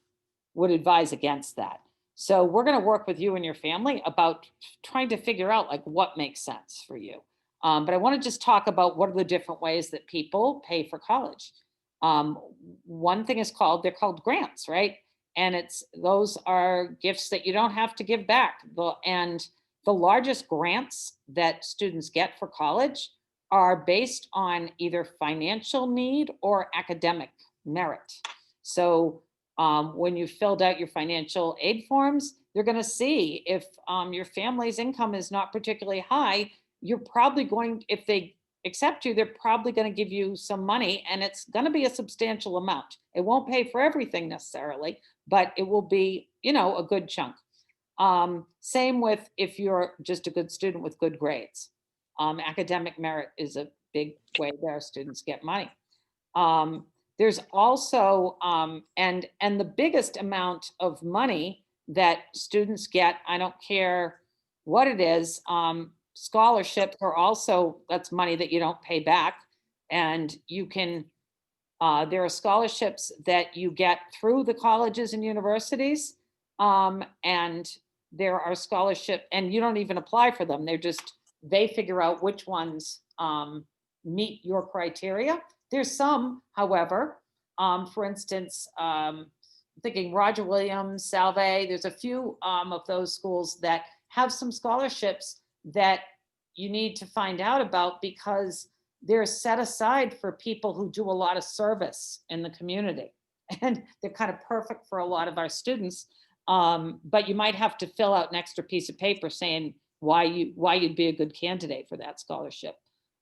would advise against that. So we're going to work with you and your family about trying to figure out like what makes sense for you. But I want to just talk about what are the different ways that people pay for college. One thing they're called grants, right? And those are gifts that you don't have to give back. And the largest grants that students get for college are based on either financial need or academic merit. So when you filled out your financial aid forms, you're going to see if your family's income is not particularly high, you're probably if they accept you, they're probably going to give you some money, and it's going to be a substantial amount. It won't pay for everything necessarily, but it will be, a good chunk. Same with if you're just a good student with good grades. Academic merit is a big way that students get money. There's also, and the biggest amount of money that students get, I don't care what it is, scholarships are also, that's money that you don't pay back. And you can, there are scholarships that you get through the colleges and universities. And there are scholarships, and you don't even apply for them. They figure out which ones meet your criteria. There's some, however, for instance, thinking Roger Williams, Salve, there's a few of those schools that have some scholarships that you need to find out about because they're set aside for people who do a lot of service in the community. And they're kind of perfect for a lot of our students. But you might have to fill out an extra piece of paper saying why you'd be a good candidate for that scholarship.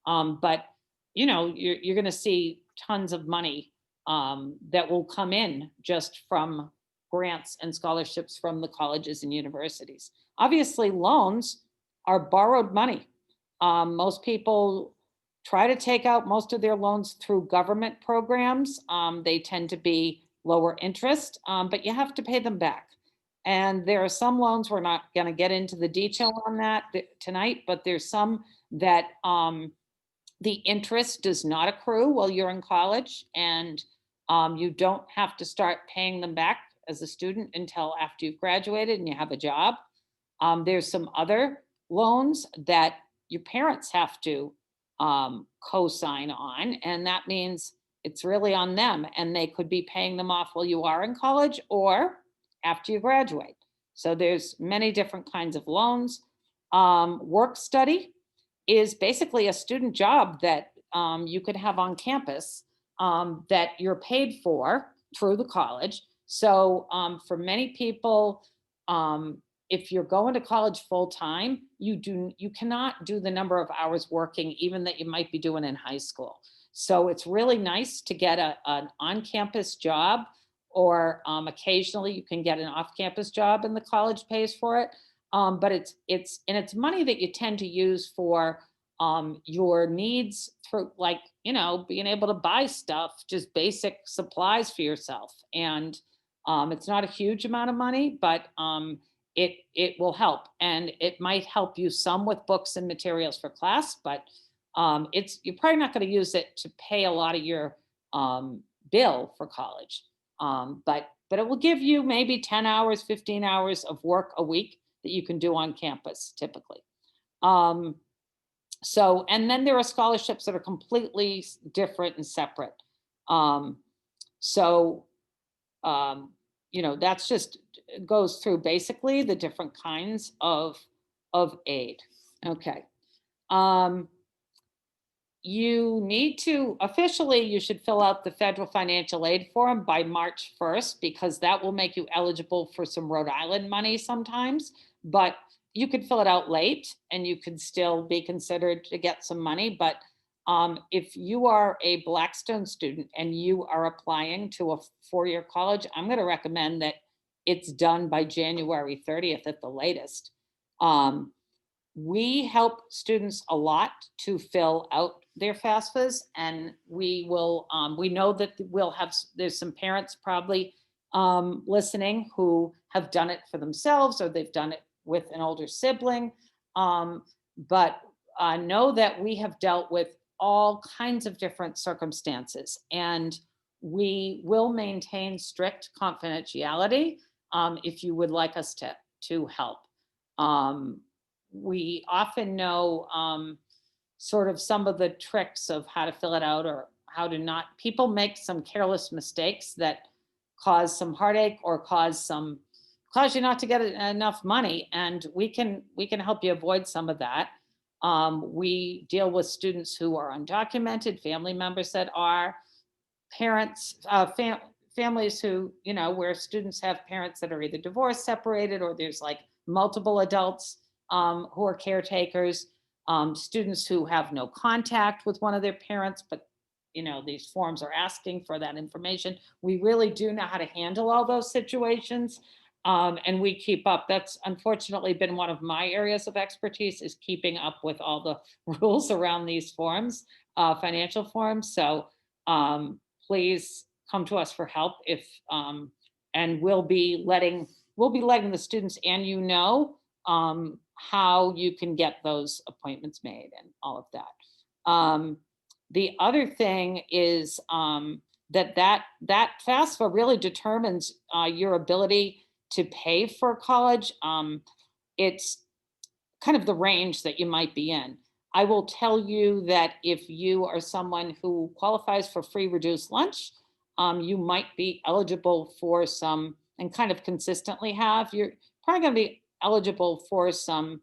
But you're going to see tons of money that will come in just from grants and scholarships from the colleges and universities. Obviously, loans are borrowed money. Most people try to take out most of their loans through government programs. They tend to be lower interest, but you have to pay them back. And there are some loans, we're not going to get into the detail on that tonight, but there's some that the interest does not accrue while you're in college, and you don't have to start paying them back as a student until after you've graduated and you have a job. There's some other loans that your parents have to co-sign on, and that means it's really on them, and they could be paying them off while you are in college or after you graduate. So there's many different kinds of loans. Work study is basically a student job that you could have on campus that you're paid for through the college. So for many people, if you're going to college full time, you cannot do the number of hours working even that you might be doing in high school. So it's really nice to get an on-campus job, or occasionally you can get an off-campus job and the college pays for it. But it's money that you tend to use for your needs, through being able to buy stuff, just basic supplies for yourself. And it's not a huge amount of money, but it will help, and it might help you some with books and materials for class, but you're probably not going to use it to pay a lot of your bill for college. But it will give you maybe 10 hours, 15 hours of work a week that you can do on campus typically. So, and then there are scholarships that are completely different and separate. That's just goes through basically the different kinds of aid. Okay. You should fill out the federal financial aid form by March 1st, because that will make you eligible for some Rhode Island money sometimes, but you could fill it out late and you could still be considered to get some money. But if you are a Blackstone student and you are applying to a four-year college, I'm going to recommend that it's done by January 30th at the latest. We help students a lot to fill out their FAFSAs, and we know that there's some parents probably listening who have done it for themselves, or they've done it with an older sibling. But know that we have dealt with all kinds of different circumstances, and we will maintain strict confidentiality if you would like us to help. We often know sort of some of the tricks of how to fill it out or how to not. People make some careless mistakes that cause some heartache or cause you not to get enough money, and we can help you avoid some of that. We deal with students who are undocumented, family members that are, parents, families who, where students have parents that are either divorced, separated, or there's like multiple adults who are caretakers, students who have no contact with one of their parents, but these forms are asking for that information. We really do know how to handle all those situations. And we keep up. That's unfortunately been one of my areas of expertise, is keeping up with all the rules around these forms, financial forms. So please come to us for help and we'll be letting the students and how you can get those appointments made and all of that. The other thing is that FAFSA really determines your ability to pay for college. It's kind of the range that you might be in. I will tell you that if you are someone who qualifies for free reduced lunch, you might be eligible for some, and kind of consistently have, you're probably going to be eligible for some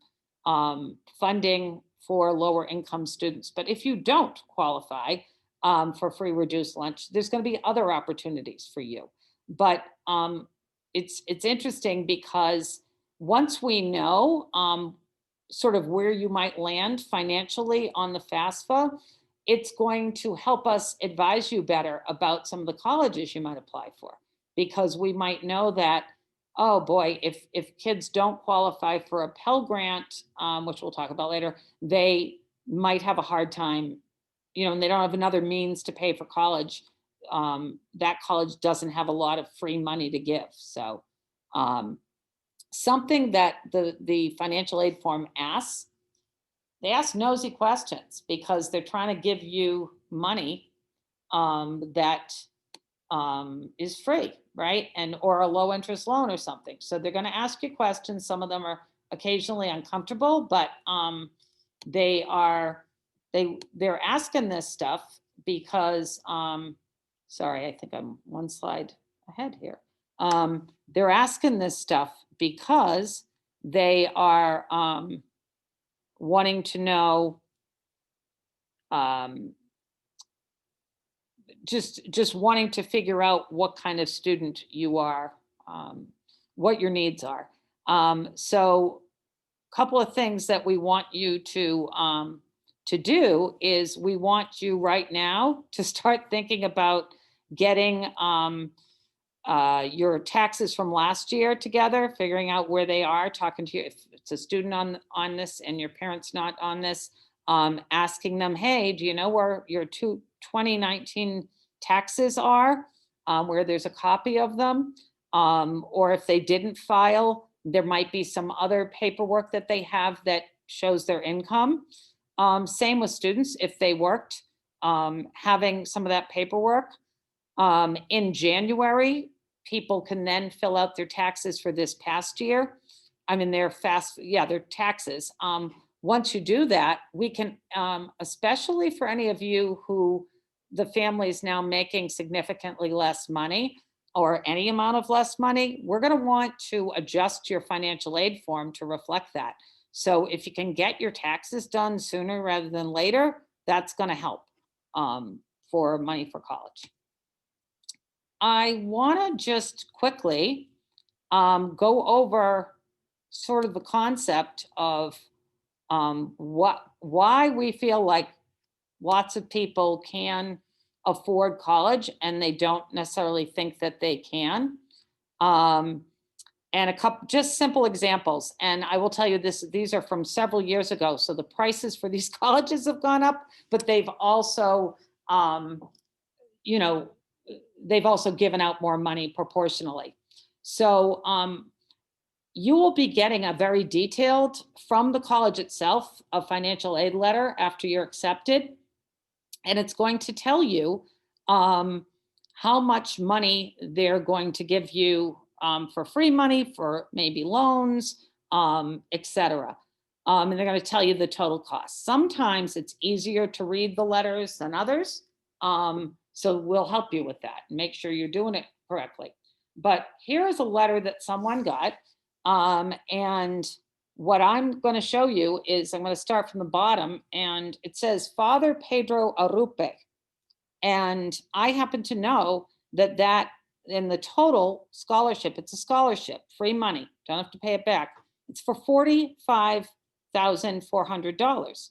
funding for lower income students. But if you don't qualify for free reduced lunch, there's going to be other opportunities for you. But it's interesting because once we know sort of where you might land financially on the FAFSA, it's going to help us advise you better about some of the colleges you might apply for, because we might know that, oh boy, if kids don't qualify for a Pell Grant, which we'll talk about later, they might have a hard time, and they don't have another means to pay for college. That college doesn't have a lot of free money to give. So something that the financial aid form asks, they ask nosy questions because they're trying to give you money that is free, right? And or a low interest loan or something. So they're going to ask you questions. Some of them are occasionally uncomfortable, but they're asking this stuff because sorry, I think I'm one slide ahead here. They're asking this stuff because they are wanting to know just wanting to figure out what kind of student you are, what your needs are. So a couple of things that we want you to do is we want you right now to start thinking about getting your taxes from last year together, figuring out where they are, talking to you if it's a student on this and your parents not on this, asking them, hey, do you know where your 2019 taxes are, where there's a copy of them, or if they didn't file, there might be some other paperwork that they have that shows their income. Same with students, if they worked, having some of that paperwork. In January, people can then fill out their taxes for this past year. I mean, their taxes. Once you do that, we can, especially for any of you who the family is now making significantly less money or any amount of less money, we're going to want to adjust your financial aid form to reflect that. So if you can get your taxes done sooner rather than later, that's going to help for money for college. I want to just quickly go over sort of the concept of why we feel like lots of people can afford college and they don't necessarily think that they can. And a couple just simple examples. And I will tell you these are from several years ago. So the prices for these colleges have gone up, but they've also, they've also given out more money proportionally. So you will be getting a very detailed, from the college itself, a financial aid letter after you're accepted. And it's going to tell you how much money they're going to give you for free money, for maybe loans, et cetera. And they're going to tell you the total cost. Sometimes it's easier to read the letters than others. So we'll help you with that and make sure you're doing it correctly. But here is a letter that someone got. And what I'm going to show you is I'm going to start from the bottom, and it says Father Pedro Arupe. And I happen to know that in the total scholarship, it's a scholarship, free money, don't have to pay it back. It's for $45,400.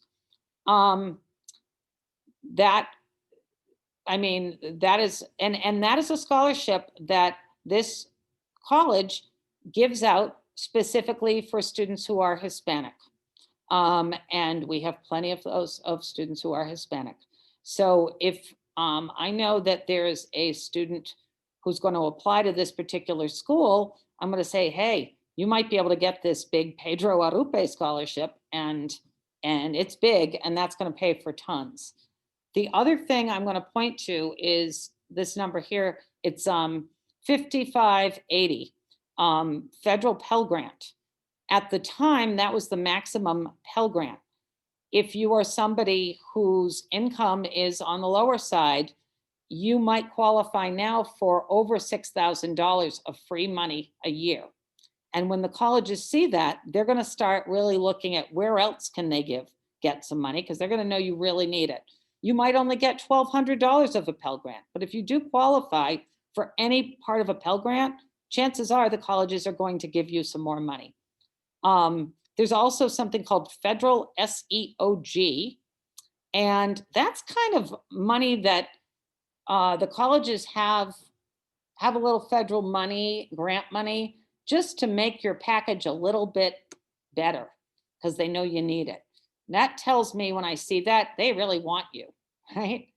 That is a scholarship that this college gives out specifically for students who are Hispanic. And we have plenty of those students who are Hispanic. So if I know that there's a student who's going to apply to this particular school, I'm going to say, hey, you might be able to get this big Pedro Arupe scholarship, and it's big, and that's going to pay for tons. The other thing I'm going to point to is this number here. It's 5580 federal Pell Grant. At the time, that was the maximum Pell Grant. If you are somebody whose income is on the lower side, you might qualify now for over $6,000 of free money a year. And when the colleges see that, they're going to start really looking at where else can they get some money, because they're going to know you really need it. You might only get $1,200 of a Pell Grant, but if you do qualify for any part of a Pell Grant, chances are the colleges are going to give you some more money. There's also something called federal SEOG, and that's kind of money that the colleges have a little federal money, grant money, just to make your package a little bit better because they know you need it. And that tells me when I see that they really want you, right?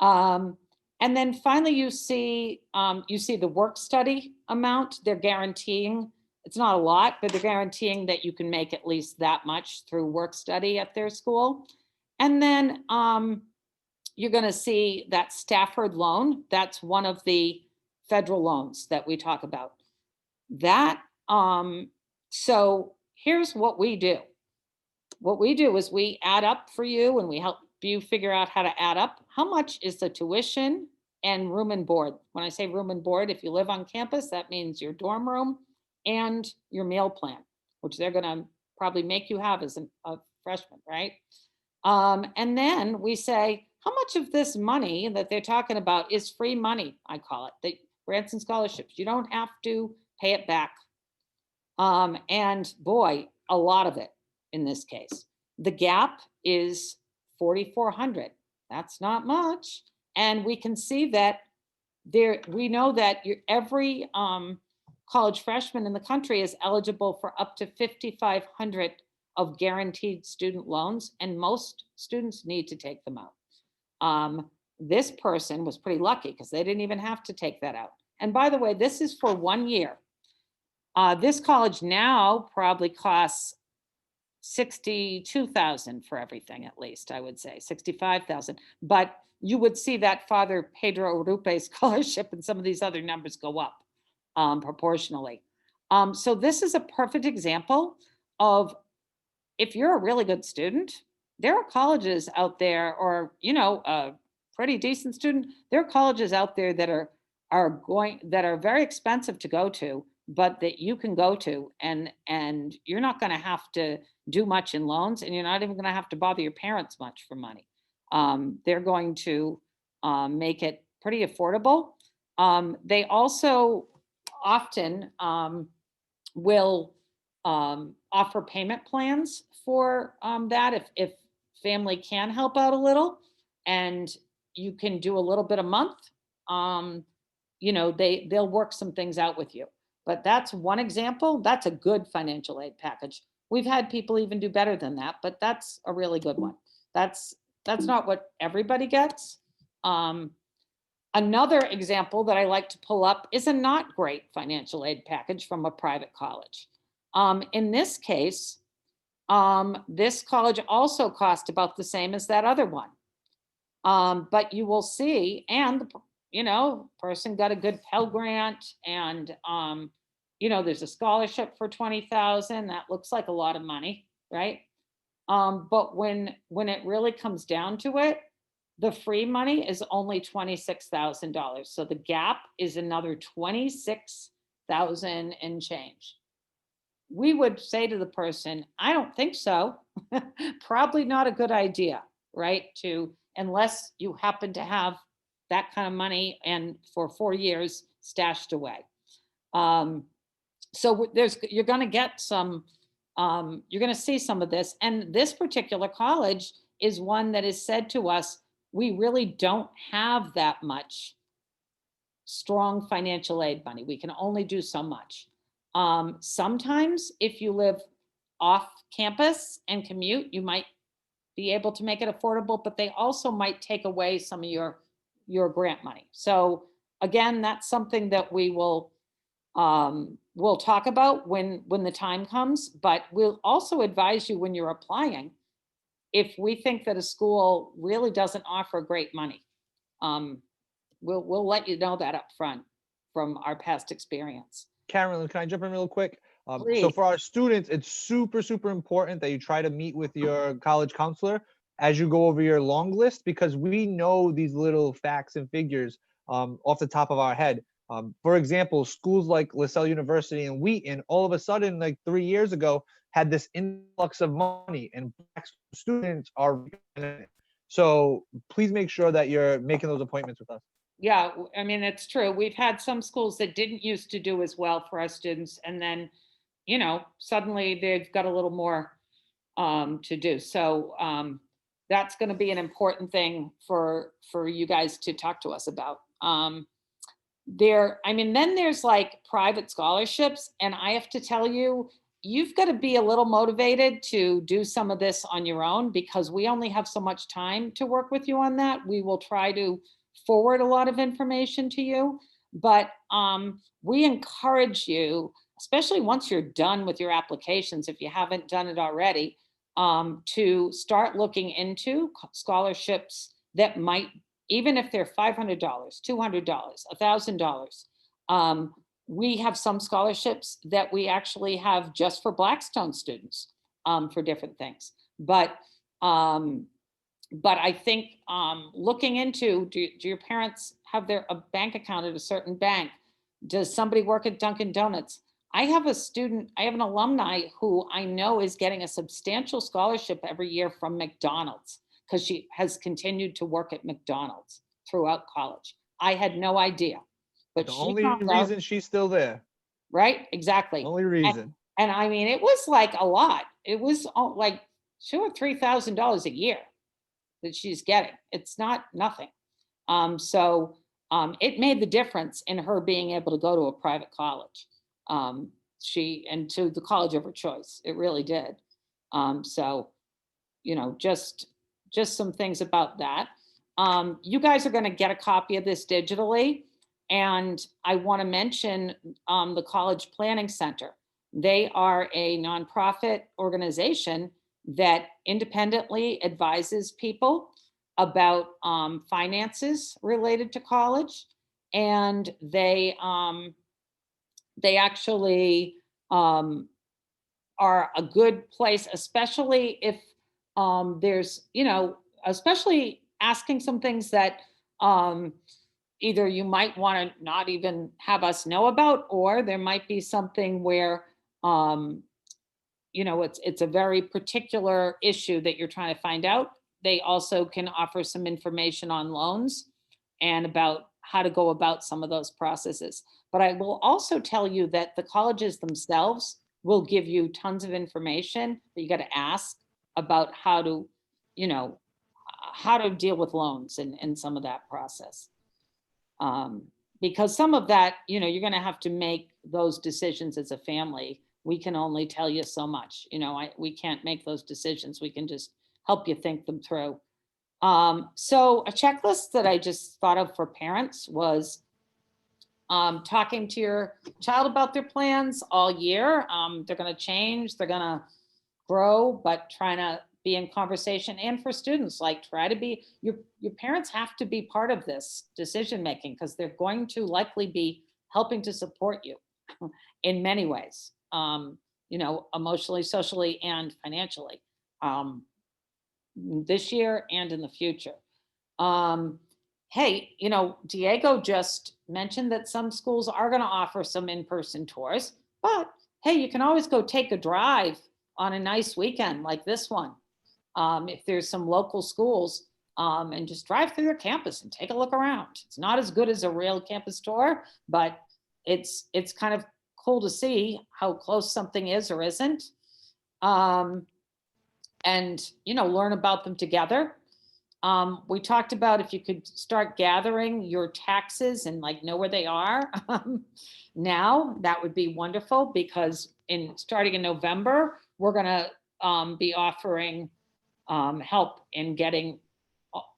And then finally, you see the work study amount. They're guaranteeing, it's not a lot, but they're guaranteeing that you can make at least that much through work study at their school. And then you're going to see that Stafford loan. That's one of the federal loans that we talk about. That so here's what we do. What we do is we add up for you, and we help you figure out how to add up how much is the tuition and room and board. When I say room and board, if you live on campus, that means your dorm room and your meal plan, which they're going to probably make you have as a freshman, right? And then we say, how much of this money that they're talking about is free money, I call it, the grants and scholarships. You don't have to pay it back. And boy, a lot of it in this case. The gap is $4,400. That's not much. And we can see that we know that every college freshman in the country is eligible for up to $5,500 of guaranteed student loans, and most students need to take them out. This person was pretty lucky because they didn't even have to take that out. And by the way, this is for 1 year. This college now probably costs $62,000 for everything, at least, I would say, $65,000. But you would see that Father Pedro Urupe scholarship and some of these other numbers go up proportionally. So this is a perfect example of, if you're a really good student, there are colleges out there, or, a pretty decent student, there are colleges out there that are very expensive to go to, but that you can go to, and you're not going to have to do much in loans, and you're not even going to have to bother your parents much for money. They're going to make it pretty affordable. They also often will offer payment plans for that if family can help out a little, and you can do a little bit a month. They'll work some things out with you. But that's one example. That's a good financial aid package. We've had people even do better than that, but that's a really good one. That's not what everybody gets. Another example that I like to pull up is a not great financial aid package from a private college. In this case, this college also cost about the same as that other one. But you will see, and person got a good Pell Grant, and there's a scholarship for $20,000. That looks like a lot of money, right? But when it really comes down to it, the free money is only $26,000. So the gap is another $26,000 and change. We would say to the person, I don't think so. Probably not a good idea, right? Unless you happen to have that kind of money and for 4 years stashed away. So you're going to get some, you're going to see some of this. And this particular college is one that is said to us, we really don't have that much strong financial aid money. We can only do so much. Sometimes if you live off campus and commute, you might be able to make it affordable, but they also might take away some of your grant money. So again, that's something that we'll talk about when the time comes, but we'll also advise you when you're applying, if we think that a school really doesn't offer great money, we'll let you know that up front from our past experience. Carolyn, can I jump in real quick? So Please. for our students, it's super, super important that you try to meet with your college counselor as you go over your long list, because we know these little facts and figures off the top of our head. For example, schools like LaSalle University and Wheaton, all of a sudden, like 3 years ago, had this influx of money, and Black students are. So please make sure that you're making those appointments with us. Yeah, I mean, it's true. We've had some schools that didn't used to do as well for our students, and then, suddenly they've got a little more to do. So that's going to be an important thing for you guys to talk to us about. Then there's like private scholarships, and I have to tell you, you've got to be a little motivated to do some of this on your own, because we only have so much time to work with you on that. We will try to forward a lot of information to you, but we encourage you, especially once you're done with your applications, if you haven't done it already, to start looking into scholarships that might, even if they're $500, $200, $1,000. We have some scholarships that we actually have just for Blackstone students for different things. But I think looking into, do your parents have a bank account at a certain bank? Does somebody work at Dunkin' Donuts? I have an alumni who I know is getting a substantial scholarship every year from McDonald's, because she has continued to work at McDonald's throughout college. I had no idea, but The she only found out, reason she's still there, right? Exactly. only reason. And I mean, it was like a lot. It was like $2,000 or $3,000 a year that she's getting. It's not nothing. So it made the difference in her being able to go to a private college. And to the college of her choice. It really did. So, just some things about that. You guys are going to get a copy of this digitally. And I want to mention the College Planning Center. They are a nonprofit organization that independently advises people about finances related to college. And they actually are a good place, especially if there's, especially asking some things that either you might want to not even have us know about, or there might be something where, it's a very particular issue that you're trying to find out. They also can offer some information on loans and about how to go about some of those processes. But I will also tell you that the colleges themselves will give you tons of information that you got to ask about how to, how to deal with loans and some of that process. Because some of that, you're going to have to make those decisions as a family. We can only tell you so much. We can't make those decisions. We can just help you think them through. So a checklist that I just thought of for parents was talking to your child about their plans all year. They're going to change, they're going to grow, but trying to be in conversation. And for students, like, try to be, your parents have to be part of this decision making, because they're going to likely be helping to support you in many ways, emotionally, socially, and financially, this year and in the future. Hey, Diego just mentioned that some schools are going to offer some in-person tours, but hey, you can always go take a drive on a nice weekend like this one. If there's some local schools, and just drive through their campus and take a look around. It's not as good as a real campus tour, but it's kind of cool to see how close something is or isn't. And, learn about them together. We talked about if you could start gathering your taxes and like know where they are now, that would be wonderful, because starting in November, we're going to be offering help in getting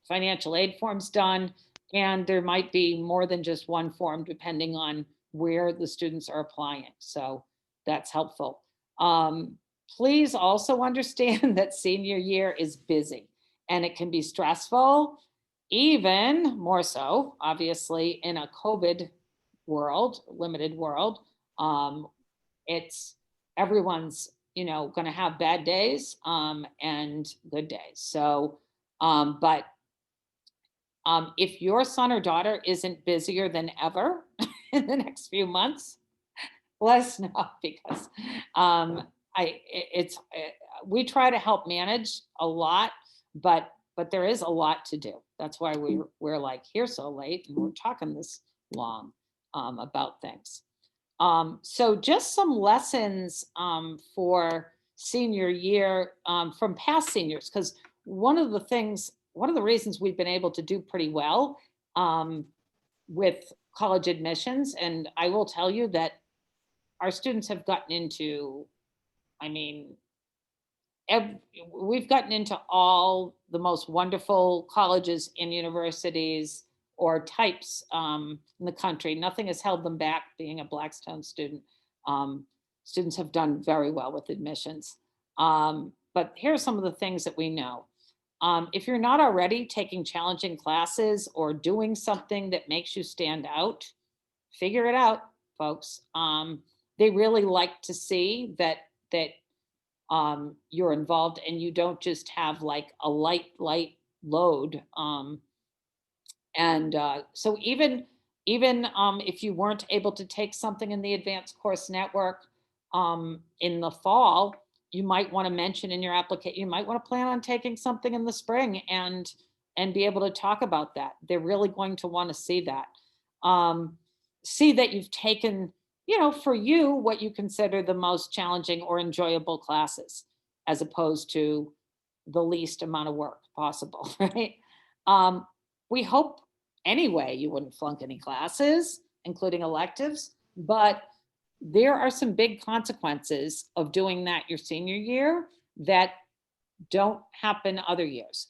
financial aid forms done. And there might be more than just one form depending on where the students are applying. So that's helpful. Please also understand that senior year is busy and it can be stressful, even more so, obviously, in a COVID world, limited world. It's everyone's, going to have bad days, and good days. So, but if your son or daughter isn't busier than ever in the next few months, let us know, because we try to help manage a lot, but there is a lot to do. That's why we're like here so late and we're talking this long about things. So just some lessons for senior year from past seniors, because one of the reasons we've been able to do pretty well with college admissions, and I will tell you that our students have gotten into, I mean, we've gotten into all the most wonderful colleges and universities or types in the country. Nothing has held them back being a Blackstone student. Students have done very well with admissions. But here are some of the things that we know. If you're not already taking challenging classes or doing something that makes you stand out, figure it out, folks. They really like to see that you're involved and you don't just have like a light load. So even if you weren't able to take something in the advanced course network in the fall, you might want to mention in your application, you might want to plan on taking something in the spring and be able to talk about that. They're really going to want to see that. See that you've taken, for you, what you consider the most challenging or enjoyable classes, as opposed to the least amount of work possible, right? We hope anyway you wouldn't flunk any classes, including electives, but there are some big consequences of doing that your senior year that don't happen other years.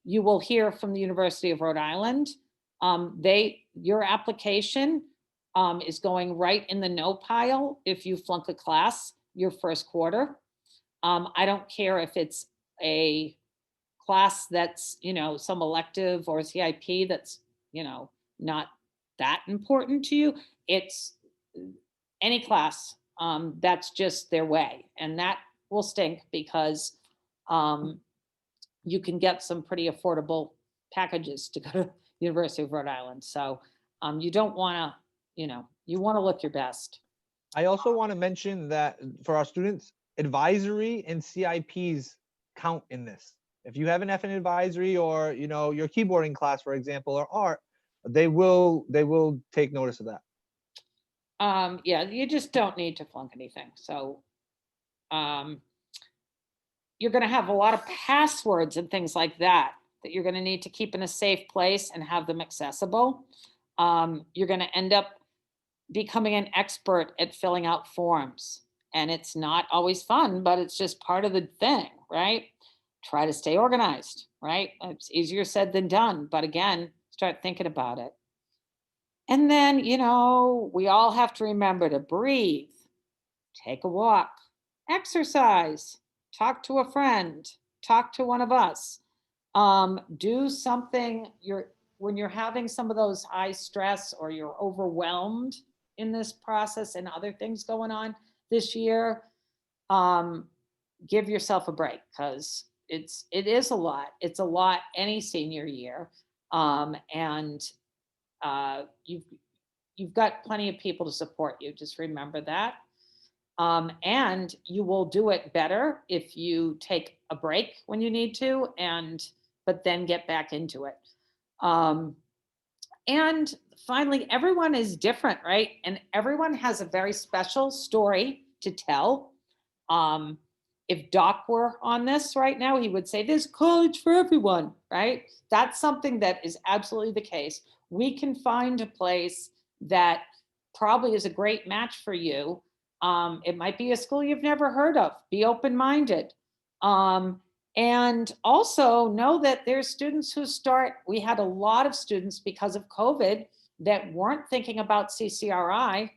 You will hear from the University of Rhode Island. Your application is going right in the no pile if you flunk a class your first quarter. I don't care if it's a class that's, some elective or CIP that's, not that important to you. It's any class that's just their way. And that will stink because you can get some pretty affordable packages to go to University of Rhode Island. So you don't want to, you want to look your best. I also want to mention that for our students, advisory and CIPs count in this. If you have an FN advisory or your keyboarding class, for example, or art, they will take notice of that. Yeah, you just don't need to flunk anything. So you're going to have a lot of passwords and things like that you're going to need to keep in a safe place and have them accessible. You're going to end up becoming an expert at filling out forms. And it's not always fun, but it's just part of the thing, right? Try to stay organized, right? It's easier said than done. But again, start thinking about it. And then, we all have to remember to breathe, take a walk, exercise, talk to a friend, talk to one of us. Do something when you're having some of those high stress or you're overwhelmed in this process and other things going on this year, give yourself a break, because it is a lot. It's a lot any senior year. And you've got plenty of people to support you. Just remember that. And you will do it better if you take a break when you need to, but then get back into it. And finally, everyone is different, right? And everyone has a very special story to tell. If Doc were on this right now, he would say there's college for everyone, right? That's something that is absolutely the case. We can find a place that probably is a great match for you. It might be a school you've never heard of. Be open-minded. And also know that there's students we had a lot of students because of COVID that weren't thinking about CCRI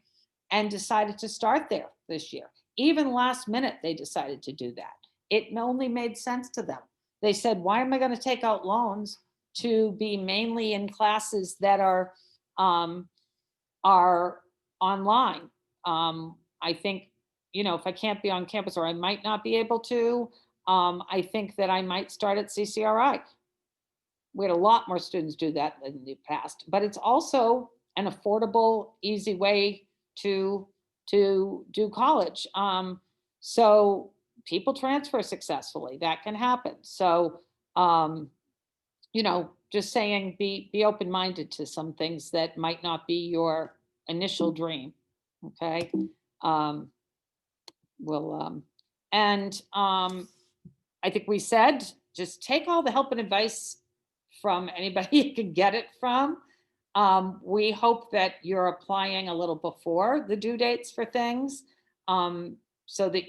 and decided to start there this year. Even last minute, they decided to do that. It only made sense to them. They said, why am I going to take out loans to be mainly in classes that are online? I think, if I can't be on campus, or I might not be able to, I think that I might start at CCRI. We had a lot more students do that in the past, but it's also an affordable, easy way to do college. So people transfer successfully. That can happen. So, just saying, be open-minded to some things that might not be your initial dream. Okay. I think we said, just take all the help and advice from anybody you can get it from. We hope that you're applying a little before the due dates for things, so that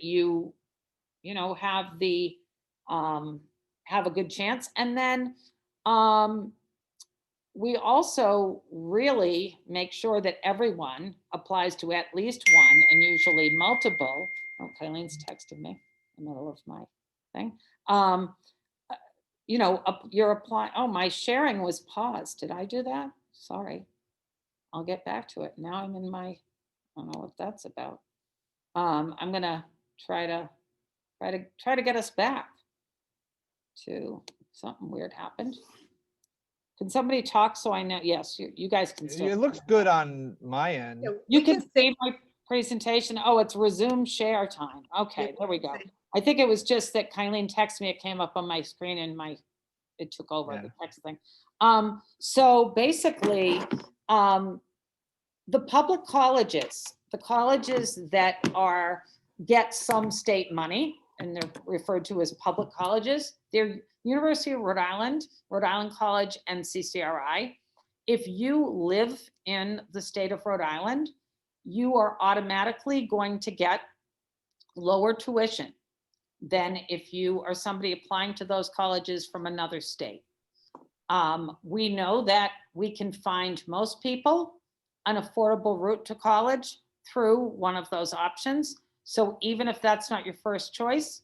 have a good chance. And then we also really make sure that everyone applies to at least one, and usually multiple. Oh, Kylene's texting me in the middle of my thing. You're applying. Oh, my sharing was paused. Did I do that? Sorry. I'll get back to it. Now I'm in my, I don't know what that's about. I'm gonna try to get us back to something weird happened. Can somebody talk so I know? Yes, you guys can still. It looks good on my end. Yeah, You we can save my presentation. Oh, it's resume share time. Okay, there we go. I think it was just that Kylene texted me. It came up on my screen and it took over the text thing. So basically, the public colleges, the colleges that get some state money, and they're referred to as public colleges, they're University of Rhode Island College, and CCRI. If you live in the state of Rhode Island, you are automatically going to get lower tuition than if you are somebody applying to those colleges from another state. We know that we can find most people an affordable route to college through one of those options. So even if that's not your first choice,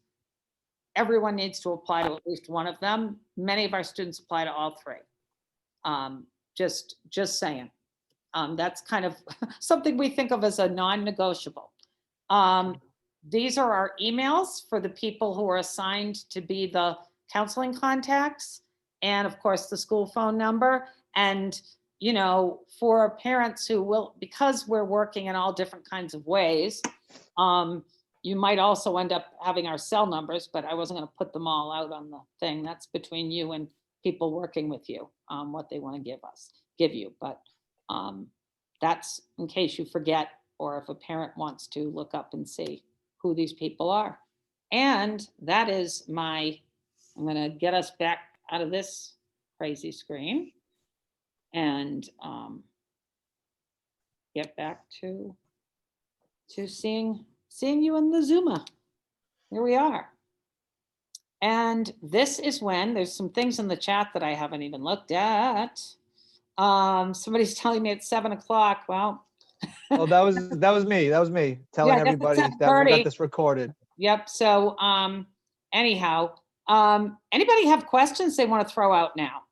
everyone needs to apply to at least one of them. Many of our students apply to all three. Just saying. That's kind of something we think of as a non-negotiable. These are our emails for the people who are assigned to be the counseling contacts, and of course the school phone number. And for parents who will, because we're working in all different kinds of ways, you might also end up having our cell numbers, but I wasn't going to put them all out on the thing. That's between you and people working with you, what they want to give you. But that's in case you forget, or if a parent wants to look up and see who these people are. And that is I'm going to get us back out of this crazy screen and get back to seeing you in the Zooma. Here we are. And this is when there's some things in the chat that I haven't even looked at. Somebody's telling me it's 7 o'clock. Well, oh, that was me telling everybody that we got this recorded. Yep. So anyhow, anybody have questions they want to throw out now?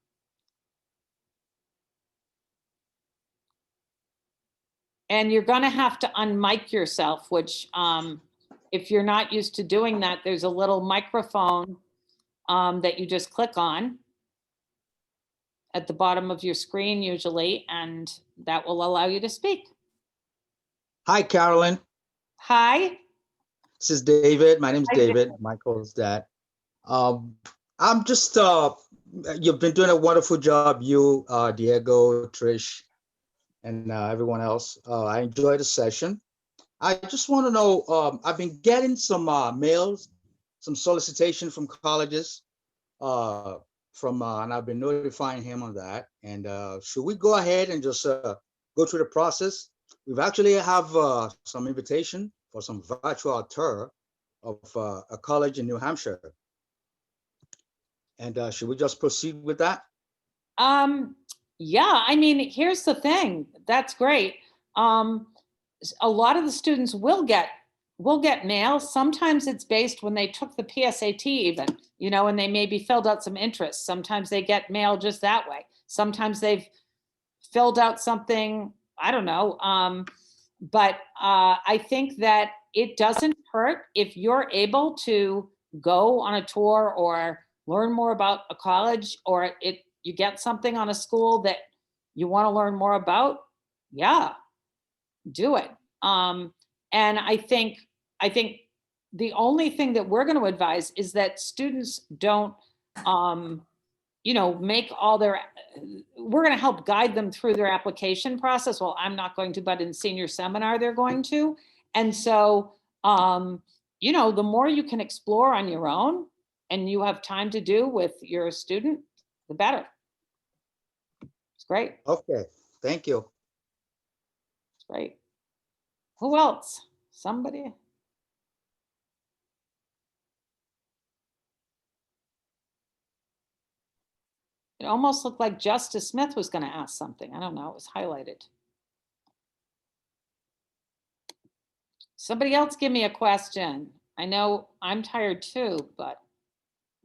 And you're going to have to unmic yourself, which if you're not used to doing that, there's a little microphone that you just click on at the bottom of your screen usually, and that will allow you to speak. Hi, Carolyn. Hi. This is David. My name's Hi, David. Michael's dad. I'm just, you've been doing a wonderful job, you, Diego, Trish, and everyone else. I enjoyed the session. I just want to know, I've been getting some mails, some solicitation from colleges, and I've been notifying him on that. And should we go ahead and just go through the process? We've actually have some invitation for some virtual tour of a college in New Hampshire. And should we just proceed with that? Yeah, I mean, here's the thing. That's great. A lot of the students will get mail. Sometimes it's based when they took the PSAT even, and they maybe filled out some interest. Sometimes they get mail just that way. Sometimes they've filled out something, I don't know. But I think that it doesn't hurt if you're able to go on a tour or learn more about a college, or you get something on a school that you want to learn more about. Yeah, do it. And I think the only thing that we're going to advise is that students don't, make all their, we're going to help guide them through their application process. Well, I'm not going to, but in senior seminar, they're going to. And so, the more you can explore on your own and you have time to do with your student, the better. It's great. Okay, thank you. It's great. Who else? Somebody? It almost looked like Justice Smith was going to ask something. I don't know. It was highlighted. Somebody else give me a question. I know I'm tired too, but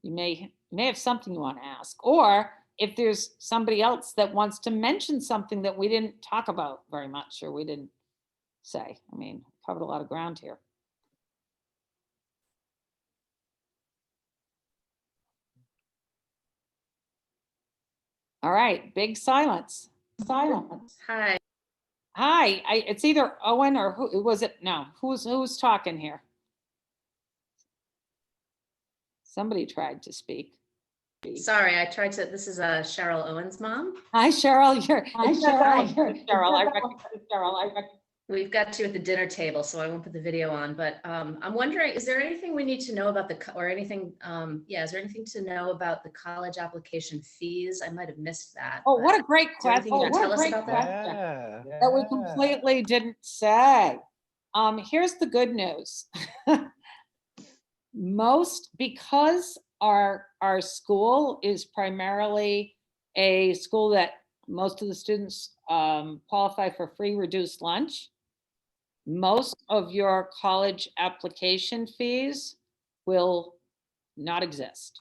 you may have something you want to ask. Or if there's somebody else that wants to mention something that we didn't talk about very much, or we didn't say. I mean, covered a lot of ground here. All right, big silence. Silence. Hi. Hi, it's either Owen or who was it? No, who's talking here? Somebody tried to speak. Sorry, I tried to. This is Cheryl Owen's mom. Hi, Cheryl. Hi, Cheryl. I recognize Cheryl. We've got you at the dinner table, so I won't put the video on. But I'm wondering, is there anything we need to know about or anything? Is there anything to know about the college application fees? I might have missed that. Oh, what a great Is there anything question. you can tell us about that? Yeah. That we completely didn't say. Here's the good news. Because our school is primarily a school that most of the students qualify for free reduced lunch, most of your college application fees will not exist.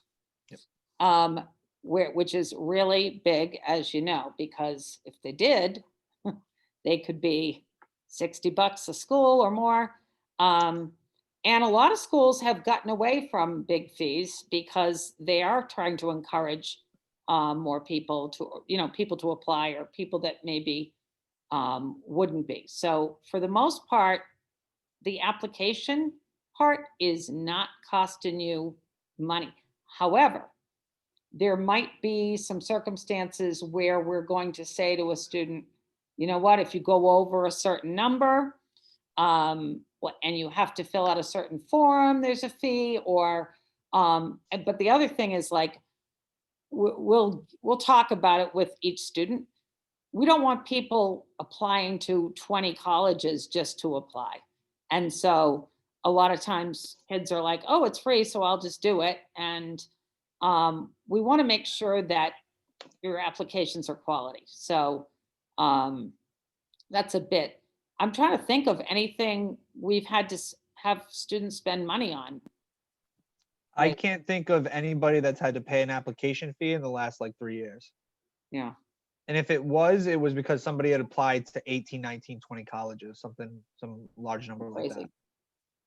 Yep. Which is really big, as you know, because if they did, they could be $60 a school or more. And a lot of schools have gotten away from big fees because they are trying to encourage more people to apply, or people that maybe wouldn't be. So for the most part, the application part is not costing you money. However, there might be some circumstances where we're going to say to a student, you know what, if you go over a certain number, and you have to fill out a certain form, there's a fee. But the other thing is, like, we'll talk about it with each student. We don't want people applying to 20 colleges just to apply. And so a lot of times kids are like, oh, it's free, so I'll just do it. And we want to make sure that your applications are quality. So that's a bit. I'm trying to think of anything we've had to have students spend money on. I can't think of anybody that's had to pay an application fee in the last like 3 years. Yeah. And if it was because somebody had applied to 18, 19, 20 colleges, some large number like Crazy.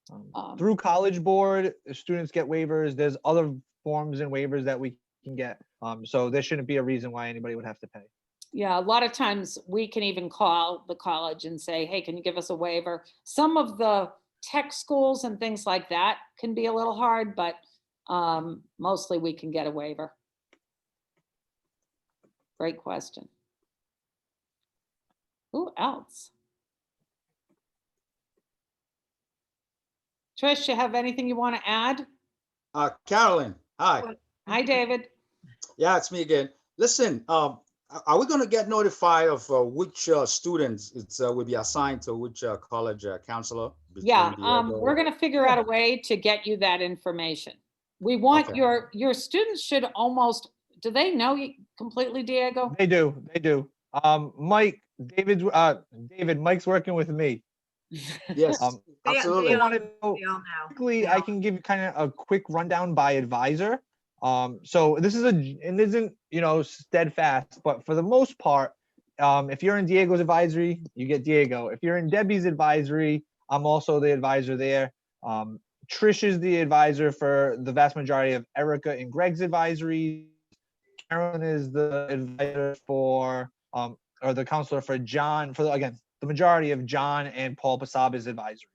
that. Through College Board, students get waivers. There's other forms and waivers that we can get. So there shouldn't be a reason why anybody would have to pay. Yeah, a lot of times we can even call the college and say, hey, can you give us a waiver? Some of the tech schools and things like that can be a little hard, but mostly we can get a waiver. Great question. Who else? Trish, you have anything you want to add? Carolyn, hi. Hi, David. Yeah, it's me again. Listen, are we going to get notified of which students will be assigned to which college counselor? Yeah, we're going to figure out a way to get you that information. We want your students should almost, do they know you completely, Diego? They do. Mike, David, Mike's working with me. Yes, absolutely. They all know. I can give you kind of a quick rundown by advisor. So this is it isn't, steadfast, but for the most part, if you're in Diego's advisory, you get Diego. If you're in Debbie's advisory, I'm also the advisor there. Trish is the advisor for the vast majority of Erica and Greg's advisories. Carolyn is the advisor for, or the counselor for John, again, the majority of John and Paul Pasaba's advisory.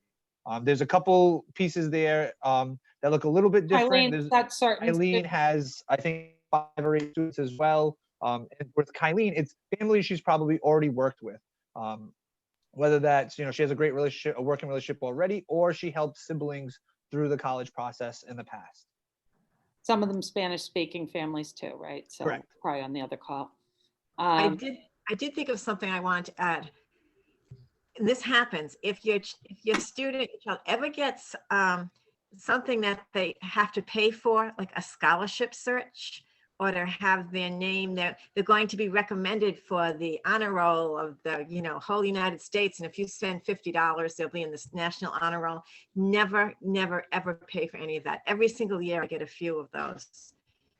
There's a couple pieces there that look a little bit different. Eileen's got certain. Eileen has, I think, 5 or 8 students as well. And with Kylene, it's families she's probably already worked with. Whether that's, she has a great relationship, a working relationship already, or she helped siblings through the college process in the past. Some of them Spanish-speaking families too, right? So Correct. probably on the other call. I did think of something I wanted to add. And this happens if your student, your child ever gets something that they have to pay for, like a scholarship search, or to have their name, they're going to be recommended for the honor roll of the whole United States. And if you spend $50, they'll be in this National Honor Roll. Never, never, ever pay for any of that. Every single year I get a few of those.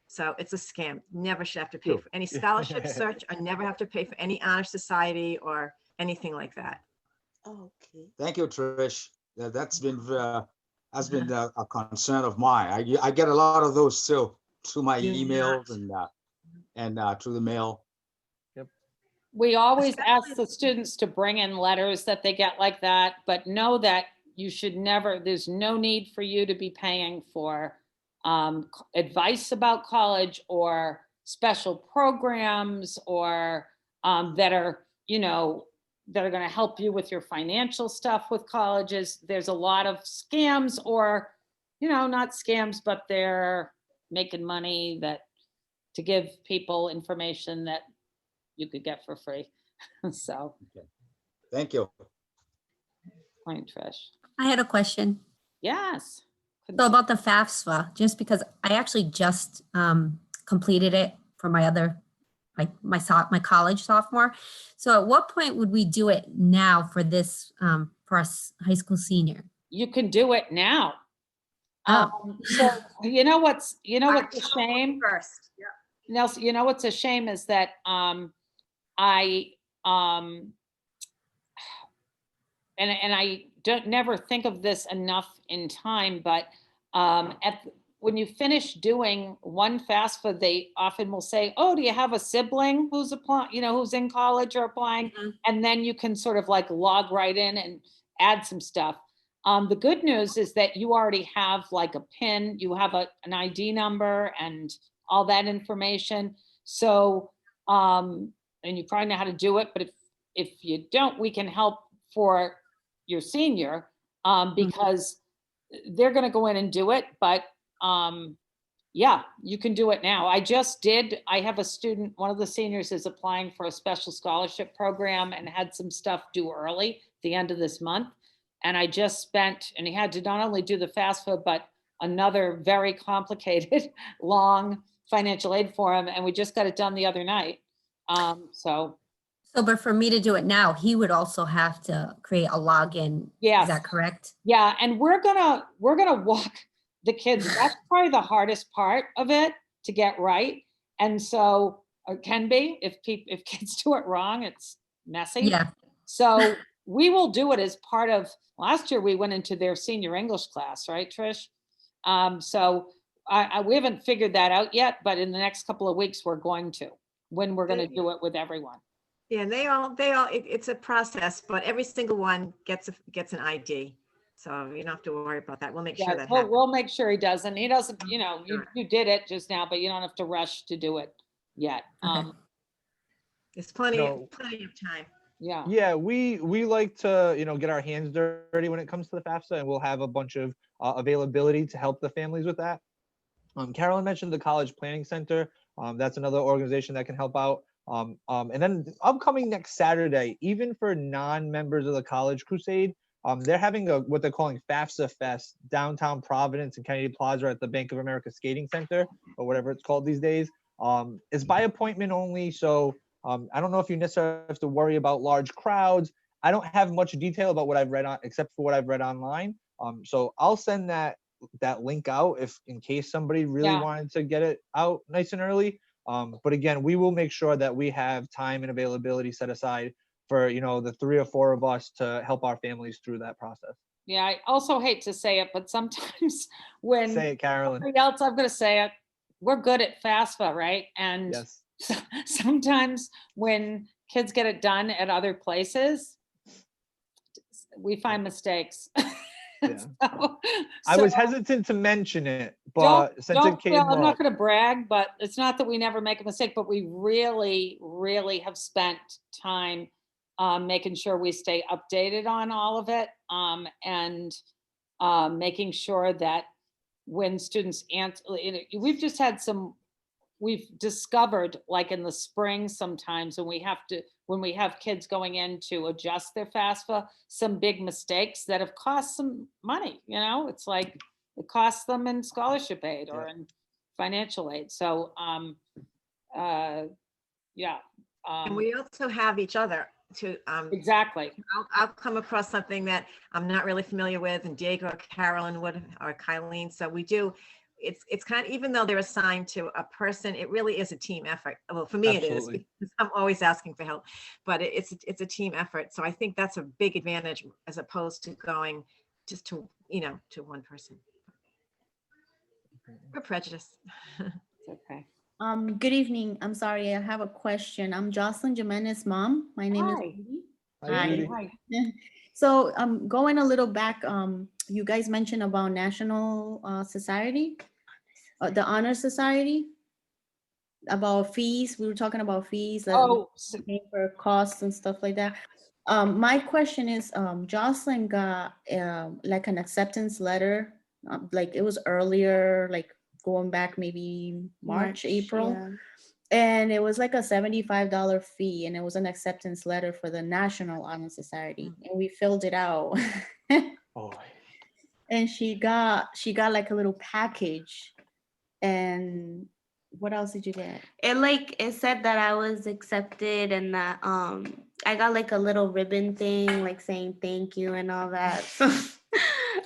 So it's a scam. Never should have to pay for any scholarship search, or never have to pay for any honor society or anything like that. Okay. Thank you, Trish. That's been a concern of mine. I get a lot of those too, through my emails and through the mail. We always ask the students to bring in letters that they get like that, but know that you should never, there's no need for you to be paying for advice about college or special programs or that are going to help you with your financial stuff with colleges. There's a lot of scams, or, not scams, but they're making money to give people information that you could get for free. So. Okay. Thank you. Point, Trish. I had a question. Yes. So about the FAFSA, just because I actually just completed it for my college sophomore. So at what point would we do it now for this, for us high school senior? You can do it now. Oh. So what's a shame? First, yeah. Nelson, what's a shame is that I don't never think of this enough in time, but when you finish doing one FAFSA, they often will say, "Oh, do you have a sibling who's applying? Who's in college or applying?" Mm-hmm. And then you can sort of like log right in and add some stuff. The good news is that you already have like a PIN, you have an ID number and all that information. So, and you probably know how to do it, but if you don't, we can help for your senior because they're going to go in and do it. But yeah, you can do it now. I have a student, one of the seniors is applying for a special scholarship program and had some stuff due early at the end of this month. And I just spent, and he had to not only do the FAFSA, but another very complicated, long financial aid for him. And we just got it done the other night. But for me to do it now, he would also have to create a login. Yes. Is that correct? Yeah. And we're gonna walk the kids. That's probably the hardest part of it to get right. And so it can be, if kids do it wrong, it's messy. Yeah. So we will do it as part of, last year we went into their senior English class, right, Trish? So we haven't figured that out yet, but in the next couple of weeks, we're going to do it with everyone. Yeah, it's a process, but every single one gets an ID. So you don't have to worry about that. We'll make sure that happens. We'll make sure he doesn't. He doesn't, you did it just now, but you don't have to rush to do it yet. Okay. There's plenty of time. Yeah. Yeah, we like to, get our hands dirty when it comes to the FAFSA, and we'll have a bunch of availability to help the families with that. Carolyn mentioned the College Planning Center. That's another organization that can help out. And then upcoming next Saturday, even for non-members of the College Crusade, they're having what they're calling FAFSA Fest downtown Providence and Kennedy Plaza at the Bank of America Skating Center, or whatever it's called these days. It's by appointment only, so I don't know if you necessarily have to worry about large crowds. I don't have much detail about what I've read on, except for what I've read online. So I'll send that link out in case somebody really wanted to get it out nice and early. But again, we will make sure that we have time and availability set aside for, the 3 or 4 of us to help our families through that process. Yeah, I also hate to say it, but sometimes when Say it, Carolyn. somebody else, I'm gonna say it, we're good at FAFSA, right? And Yes. sometimes when kids get it done at other places, we find mistakes. Yeah. So- I was so hesitant to mention it, don't- but since it came I'm not up, gonna brag, but it's not that we never make a mistake, but we really, really have spent time making sure we stay updated on all of it, and making sure that when students answer, we've just had we've discovered, like in the spring sometimes when we have kids going in to adjust their FAFSA, some big mistakes that have cost some money, it's like it costs them in scholarship aid or in financial aid. So, yeah. And we also have each other to, Exactly. I'll come across something that I'm not really familiar with, and Diego or Carolyn would, or Kylene. So we do, it's kind of, even though they're assigned to a person, it really is a team effort. Well, for me, Absolutely. it is, because I'm always asking for help, but it's a team effort. So I think that's a big advantage as opposed to going just to, to one person. We're prejudiced. It's okay. Good evening. I'm sorry, I have a question. I'm Jocelyn Jimenez's mom. My name is Hi. Judy. Hi, Judy. Hi. So going a little back, you guys mentioned about National Society, the Honor Society, about fees. We were talking about fees that Oh, pay for costs and stuff like that. My question is, Jocelyn got like an acceptance letter, like it was earlier, like going back maybe March, April. Yeah. And it was like a $75 fee, and it was an acceptance letter for the National Honor Society. And we filled it out. Oh, And she got like a little package. And what else did you get? It said that I was accepted and that I got like a little ribbon thing like saying thank you and all that. So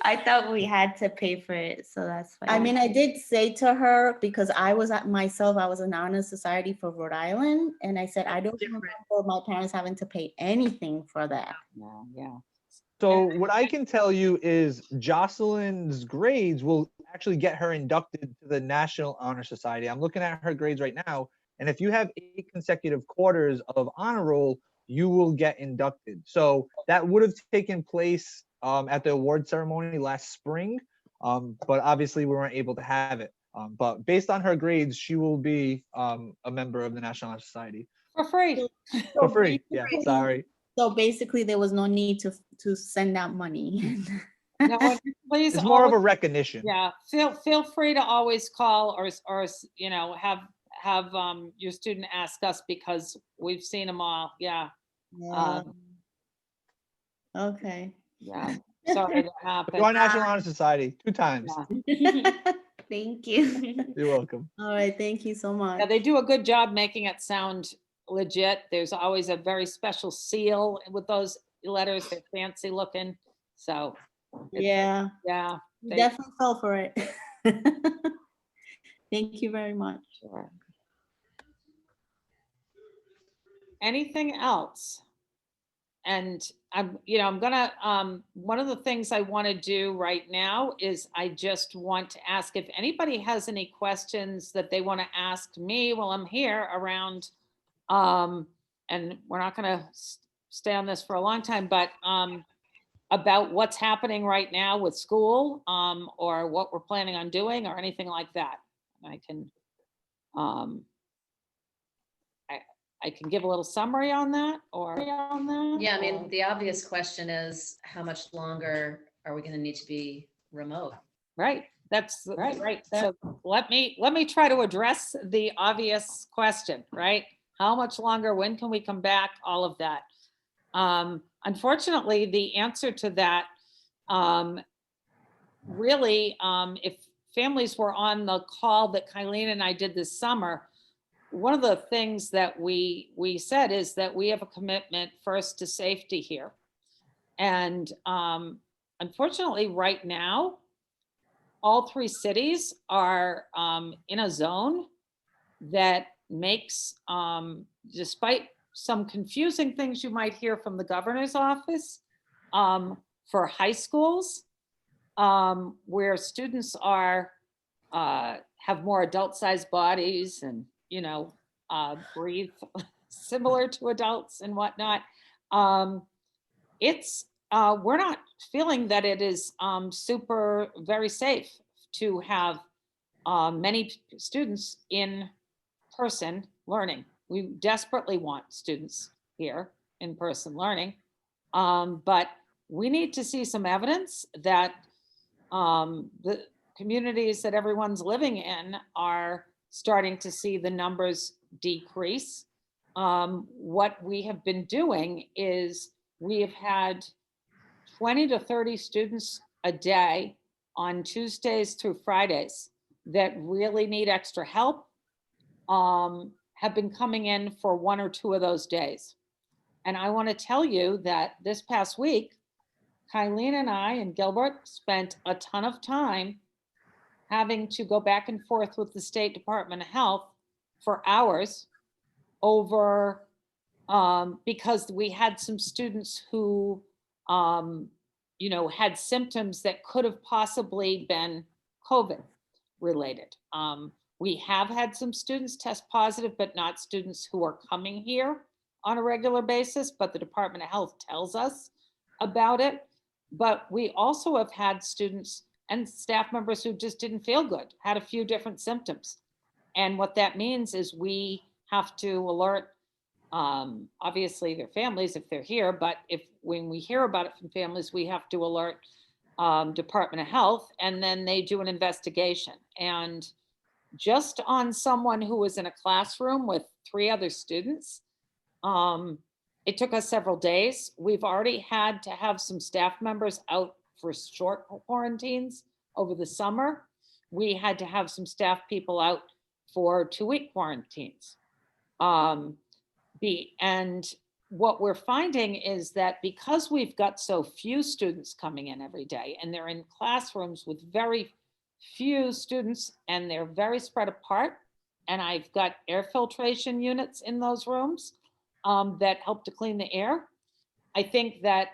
I thought we had to pay for it, so that's why. I mean, I did say to her, because I was at myself, I was an honor society for Rhode Island, and I said, I don't Different. remember my parents having to pay anything for that. no, yeah. So what I can tell you is Jocelyn's grades will actually get her inducted to the National Honor Society. I'm looking at her grades right now, and if you have 8 consecutive quarters of honor roll, you will get inducted. So that would have taken place at the award ceremony last spring, but obviously we weren't able to have it. But based on her grades, she will be a member of the National Honor Society For free. for free. Yeah, sorry. So basically, there was no need to send out money. No, and please. It's more of a always- recognition. Yeah, feel free to always call or have your student ask us, because we've seen them all. Yeah, Yeah. Okay. yeah. Sorry that happened. Join National Honor Society 2 times. Yeah. Thank you. You're welcome. All right. Thank you so much. Yeah, they do a good job making it sound legit. There's always a very special seal with those letters. They're fancy looking. So Yeah, yeah, we they- definitely fell for it. Thank you very much. sure. Anything else? And I'm gonna, one of the things I want to do right now is I just want to ask if anybody has any questions that they want to ask me while I'm here around, and we're not gonna stay on this for a long time, but, about what's happening right now with school, or what we're planning on doing or anything like that. I can, I can give a little summary on that or. Yeah, I mean, the obvious question is, how much longer are we gonna need to be remote? Right, that's right. So let me try to address the obvious question, right? How much longer? When can we come back? All of that. Unfortunately, the answer to that, really, if families were on the call that Kylene and I did this summer, one of the things that we said is that we have a commitment first to safety here. And unfortunately, right now, all 3 cities are in a zone that makes, despite some confusing things you might hear from the governor's office, for high schools, where students are, have more adult-sized bodies and, you know, breathe similar to adults and whatnot. It's, we're not feeling that it is super, very safe to have many students in person learning. We desperately want students here in person learning. But we need to see some evidence that the communities that everyone's living in are starting to see the numbers decrease. What we have been doing is we have had 20 to 30 students a day on Tuesdays through Fridays that really need extra help, have been coming in for 1 or 2 of those days. And I want to tell you that this past week, Kylene and I and Gilbert spent a ton of time having to go back and forth with the State Department of Health for hours over, because we had some students who, you know, had symptoms that could have possibly been COVID related. We have had some students test positive, but not students who are coming here on a regular basis, but the Department of Health tells us about it. But we also have had students and staff members who just didn't feel good, had a few different symptoms. And what that means is we have to alert, obviously their families if they're here, but if when we hear about it from families, we have to alert Department of Health, and then they do an investigation. And just on someone who was in a classroom with 3 other students, it took us several days. We've already had to have some staff members out for short quarantines over the summer. We had to have some staff people out for 2-week quarantines. And what we're finding is that because we've got so few students coming in every day, and they're in classrooms with very few students, and they're very spread apart, and I've got air filtration units in those rooms that help to clean the air. I think that,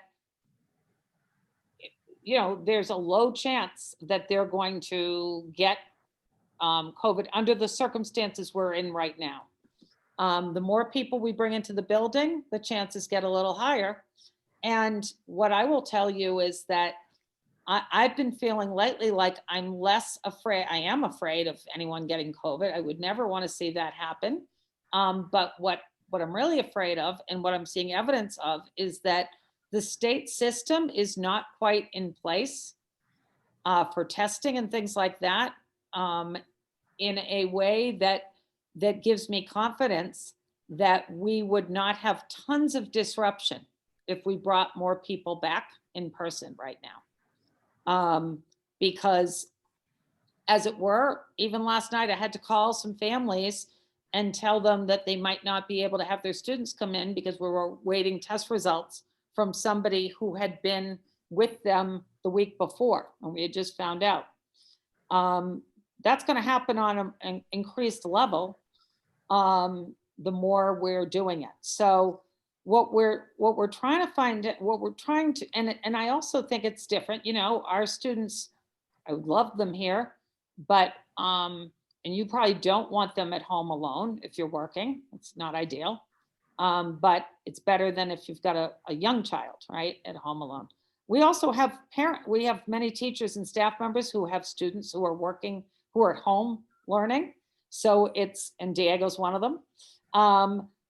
you know, there's a low chance that they're going to get COVID under the circumstances we're in right now. The more people we bring into the building, the chances get a little higher. And what I will tell you is that I've been feeling lately like I'm less afraid. I am afraid of anyone getting COVID. I would never want to see that happen. But what I'm really afraid of, and what I'm seeing evidence of, is that the state system is not quite in place for testing and things like that, in a way that gives me confidence that we would not have tons of disruption if we brought more people back in person right now. Because, as it were, even last night I had to call some families and tell them that they might not be able to have their students come in because we were waiting test results from somebody who had been with them the week before, and we had just found out. That's going to happen on an increased level the more we're doing it. So what we're trying to find, and I also think it's different. You know, our students, I would love them here, but and you probably don't want them at home alone if you're working. It's not ideal, but it's better than if you've got a young child, right, at home alone. We also have we have many teachers and staff members who have students who are working, who are at home learning. So and Diego's one of them.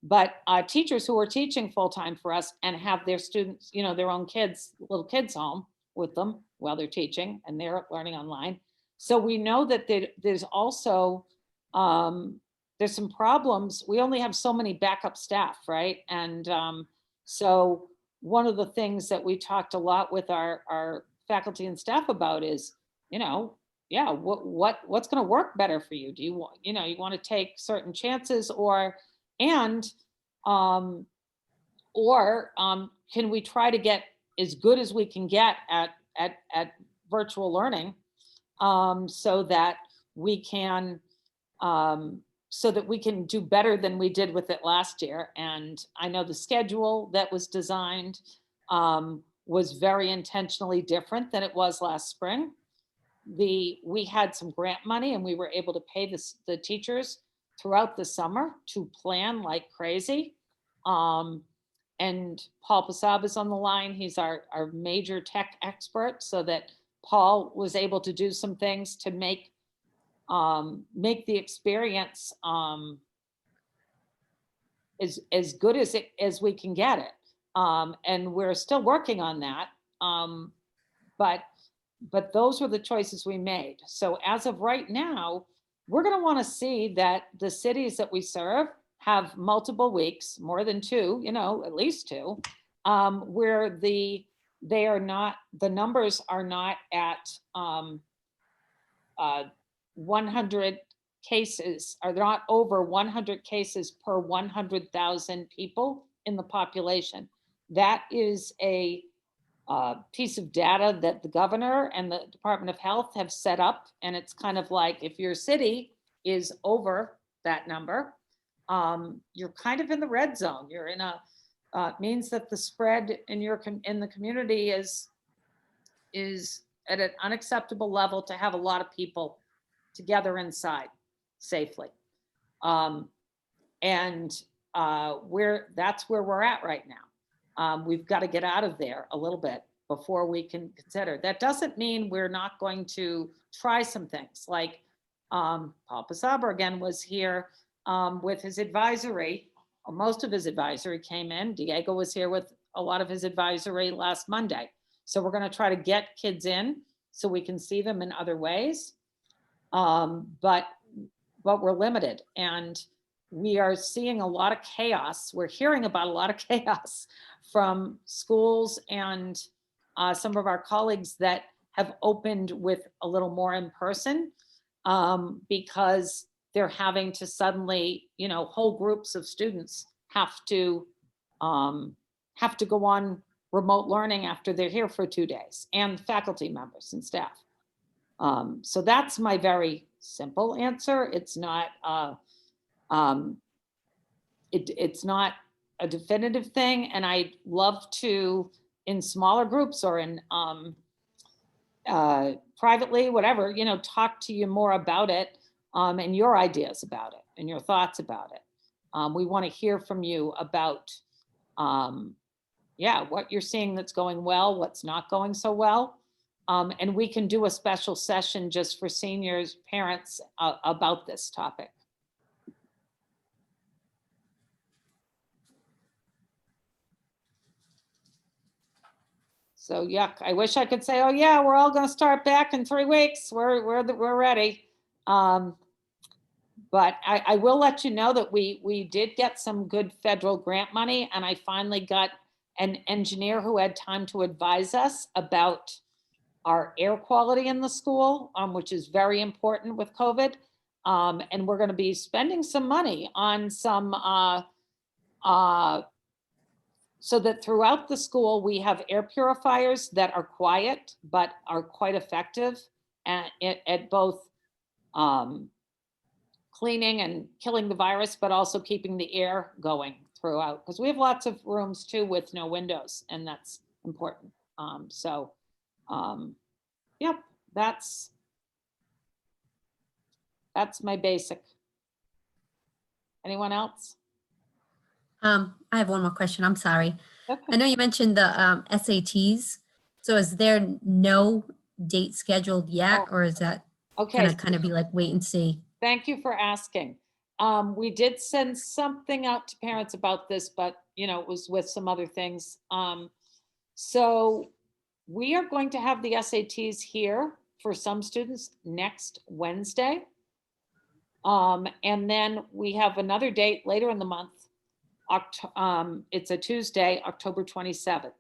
But teachers who are teaching full-time for us and have their students, you know, their own kids, little kids home with them while they're teaching, and they're learning online. So we know that there's also, there's some problems. We only have so many backup staff, right? And so one of the things that we talked a lot with our faculty and staff about is, you know, yeah, what's going to work better for you? Do you want, you know, you want to take certain chances, or can we try to get as good as we can get at virtual learning, so that we can so that we can do better than we did with it last year. And I know the schedule that was designed was very intentionally different than it was last spring. We had some grant money and we were able to pay the teachers throughout the summer to plan like crazy. And Paul Pasab is on the line. He's our major tech expert, so that Paul was able to do some things to make the experience as good as we can get it. And we're still working on that. But those were the choices we made. So as of right now, we're going to want to see that the cities that we serve have multiple weeks, more than two, at least two, where the numbers are not at 100 cases, are not over 100 cases per 100,000 people in the population. That is a piece of data that the governor and the Department of Health have set up. And it's kind of like, if your city is over that number, you're kind of in the red zone. You're in means that the spread in the community is at an unacceptable level to have a lot of people together inside safely. That's where we're at right now. We've got to get out of there a little bit before we can consider. That doesn't mean we're not going to try some things, like Paul Pasaber again was here with his advisory, or most of his advisory came in. Diego was here with a lot of his advisory last Monday. So we're going to try to get kids in so we can see them in other ways. But we're limited, and we are seeing a lot of chaos. We're hearing about a lot of chaos from schools and some of our colleagues that have opened with a little more in person because they're having to suddenly, whole groups of students have to go on remote learning after they're here for 2 days, and faculty members and staff. So that's my very simple answer. It's not it's not a definitive thing, and I'd love to, in smaller groups or in privately, whatever, talk to you more about it and your ideas about it and your thoughts about it. We want to hear from you about what you're seeing that's going well, what's not going so well. And we can do a special session just for seniors, parents about this topic. So yuck, I wish I could say, oh yeah, we're all going to start back in 3 weeks. We're ready. But I will let you know that we did get some good federal grant money, and I finally got an engineer who had time to advise us about our air quality in the school, which is very important with COVID. And we're going to be spending some money on some so that throughout the school, we have air purifiers that are quiet, but are quite effective at both cleaning and killing the virus, but also keeping the air going throughout. Because we have lots of rooms too with no windows, and that's important. Yep, that's my basic. Anyone else? I have one more question. I'm sorry. Okay. I know you mentioned the SATs. So is there no date scheduled yet, or is that Okay. gonna kind of be like wait and see? Thank you for asking. We did send something out to parents about this, but it was with some other things. So we are going to have the SATs here for some students next Wednesday. And then we have another date later in the month. It's a Tuesday, October 27th.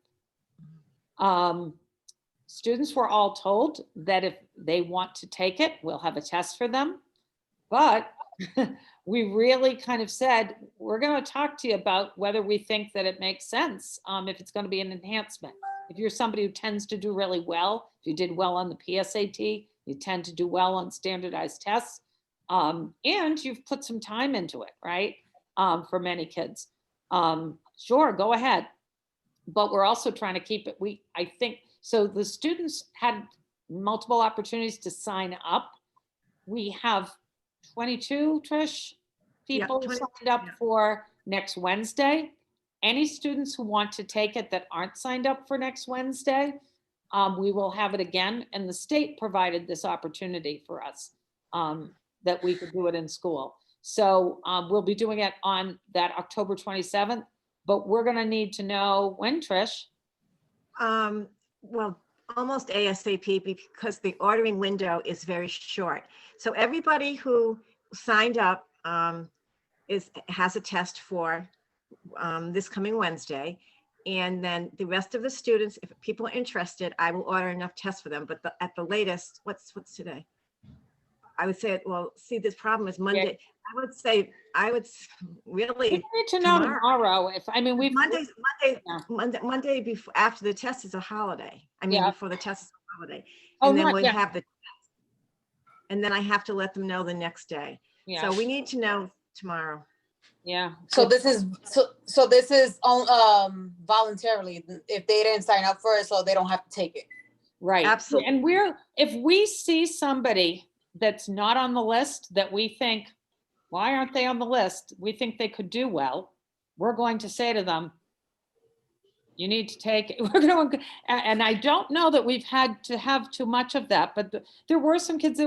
Students were all told that if they want to take it, we'll have a test for them. But we really kind of said, we're going to talk to you about whether we think that it makes sense, if it's going to be an enhancement. If you're somebody who tends to do really well, if you did well on the PSAT, you tend to do well on standardized tests, And you've put some time into it, right? For many kids. Sure, go ahead. But we're also trying to keep it, I think, so the students had multiple opportunities to sign up. We have 22, Trish, Yeah, people 20 signed up yeah. for next Wednesday. Any students who want to take it that aren't signed up for next Wednesday, we will have it again. And the state provided this opportunity for us, that we could do it in school. So we'll be doing it on that October 27th, but we're gonna need to know when, Trish. Well, almost ASAP because the ordering window is very short. So everybody who signed up has a test for this coming Wednesday. And then the rest of the students, if people are interested, I will order enough tests for them. But at the latest, what's today? I would say, well, see, this problem is Monday. I would We really need to know tomorrow if, I mean, Monday before, after the test is a holiday. I mean, Yeah. before the test is a holiday. Oh, And then not we yet. have the test. And then I have to let them know the next day. Yeah, So we need to know tomorrow. yeah. So this is voluntarily if they didn't sign up for it, so they don't have to take it. Right. Absolutely. And if we see somebody that's not on the list that we think, why aren't they on the list? We think they could do well. We're going to say to them, you need to take it. We're going to, and I don't know that we've had to have too much of that, but there were some kids,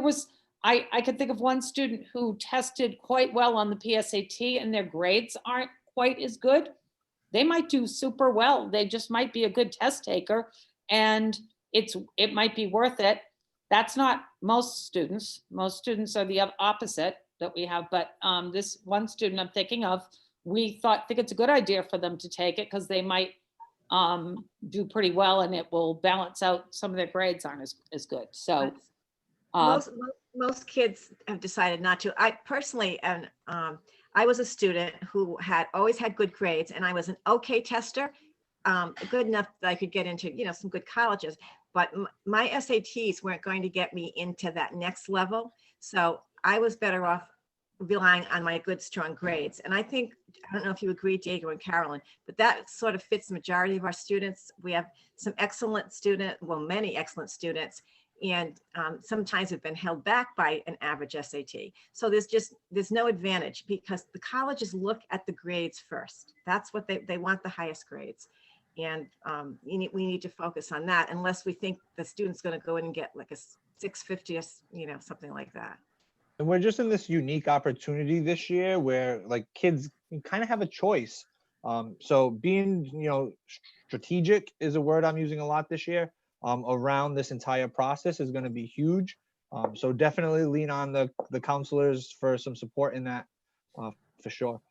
I could think of one student who tested quite well on the PSAT and their grades aren't quite as good. They might do super well. They just might be a good test taker and it might be worth it. That's not most students. Most students are the opposite that we have, but this one student I'm thinking of, we think it's a good idea for them to take it because they might do pretty well and it will balance out some of their grades aren't as good. So most kids have decided not to. I personally, and I was a student who always had good grades, and I was an okay tester, good enough that I could get into some good colleges. But my SATs weren't going to get me into that next level, so I was better off relying on my good, strong grades. And I don't know if you agree, Diego and Carolyn, but that sort of fits the majority of our students. We have some excellent many excellent students, and sometimes have been held back by an average SAT. So there's no advantage because the colleges look at the grades first. That's what they want, the highest grades. And we need to focus on that unless we think the student's going to go in and get like a 650, something like that. And we're just in this unique opportunity this year where like kids kind of have a choice. So being, strategic is a word I'm using a lot this year. Around this entire process is going to be huge. So definitely lean on the counselors for some support in that, for sure.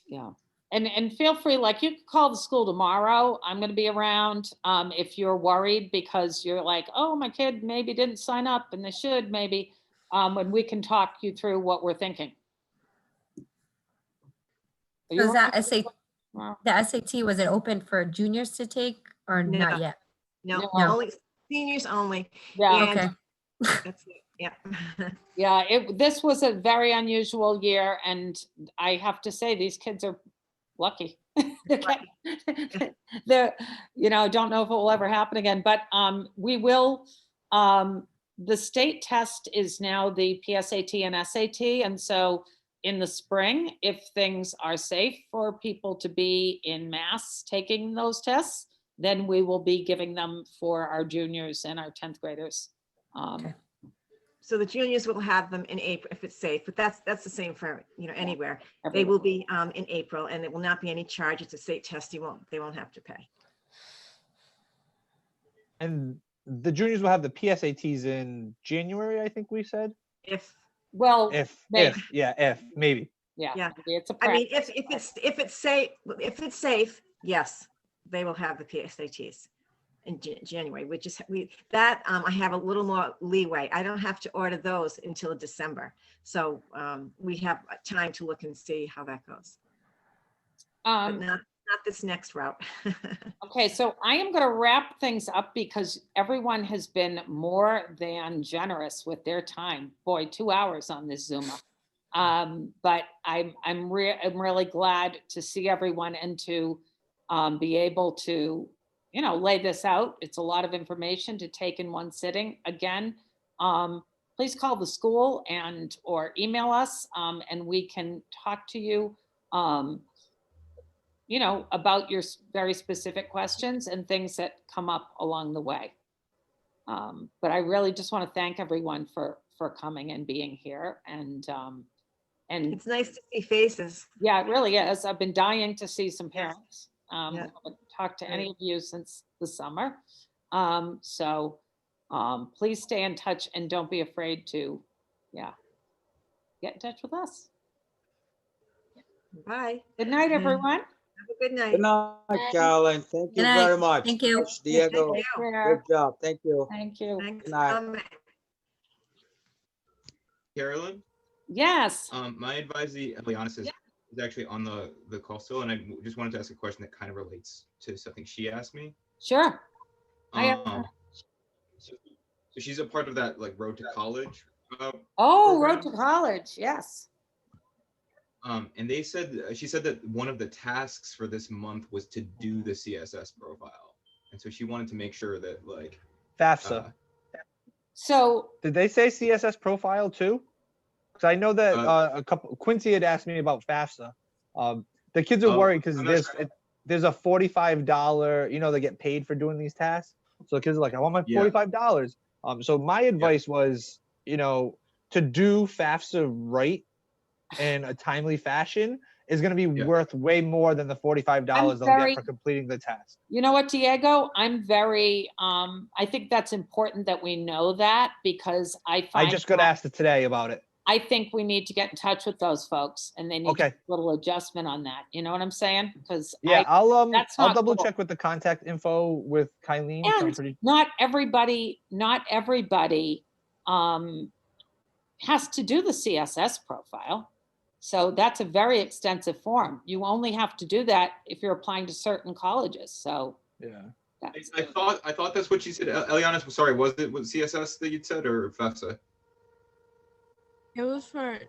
yeah. And feel free, like you can call the school tomorrow. I'm going to be around. If you're worried because you're like, oh, my kid maybe didn't sign up and they should maybe, and we can talk you through what we're thinking. So is that Wow. the SAT, was it open for juniors to take or No. not yet? No, No. only seniors only. Yeah. And Okay. that's it. Yeah. Yeah, this was a very unusual year, and I have to say, these kids are lucky. They're, don't know if it will ever happen again, but we will. The state test is now the PSAT and SAT, and so in the spring, if things are safe for people to be in mass taking those tests, then we will be giving them for our juniors and our 10th graders. Okay. So the juniors will have them in April if it's safe, but that's the same for anywhere. They Everywhere. will be in April, and there will not be any charge. It's a state test. They won't have to pay. And the juniors will have the PSATs in January, I think we said. If If maybe. Yeah. Yeah. Maybe it's a I mean, practice. if it's safe, yes, they will have the PSATs in January. I have a little more leeway. I don't have to order those until December, so we have time to look and see how that goes. But not this next route. Okay, so I am going to wrap things up because everyone has been more than generous with their time. Boy, 2 hours on this Zoom. But I'm really glad to see everyone and to be able to, you know, lay this out. It's a lot of information to take in one sitting. Again, please call the school and or email us, and we can talk to you. You know, about your very specific questions and things that come up along the way. But I really just want to thank everyone for coming and being here. And It's nice to see faces. yeah, it really is. I've been dying to see some parents. Yeah. I haven't talked to Great. any of you since the summer. So please stay in touch and don't be afraid to, get in touch with us. Bye. Good night, everyone. Have a good night. Good night, Carolyn. Thank you Good night. very much. Thank you. Trish, Diego, Thank Take you. care. good job. Thank you. Thank you. Thanks Good for night. coming. Carolyn, Yes. my advisee, Elianis, is actually on the call still, and I just wanted to ask a question that kind of relates to something she asked me. Sure. I Um, so she's a part of that like Road to College. Oh, Road program. to College. Yes. And she said that one of the tasks for this month was to do the CSS profile, and so she wanted to make sure that like FAFSA. So Did they say CSS profile too? Because I know that Uh, Quincy had asked me about FAFSA. The kids are Oh, worried because I'm not sure. there's a $45, you know, they get paid for doing these tasks. So the kids are like, I want my Yeah. $45. So my advice was, you know, to do FAFSA right in a timely fashion is going to be Yeah. worth way more than the $45 they'll very- get for completing the task. you know what, Diego? I'm very, I think that's important that we know that because I I find just got that- asked today about it. I think we need to get in touch with those folks and they need to Okay. do a little adjustment on that. You know what I'm saying? Because Yeah, I'll that's I'll not double cool. check with the contact info with Kylene. So I'm and pretty not everybody has to do the CSS profile. So that's a very extensive form. You only have to do that if you're applying to certain colleges. So yeah. that's, I thought that's what she said. Elianis, sorry, was CSS that you'd said or FAFSA? It was for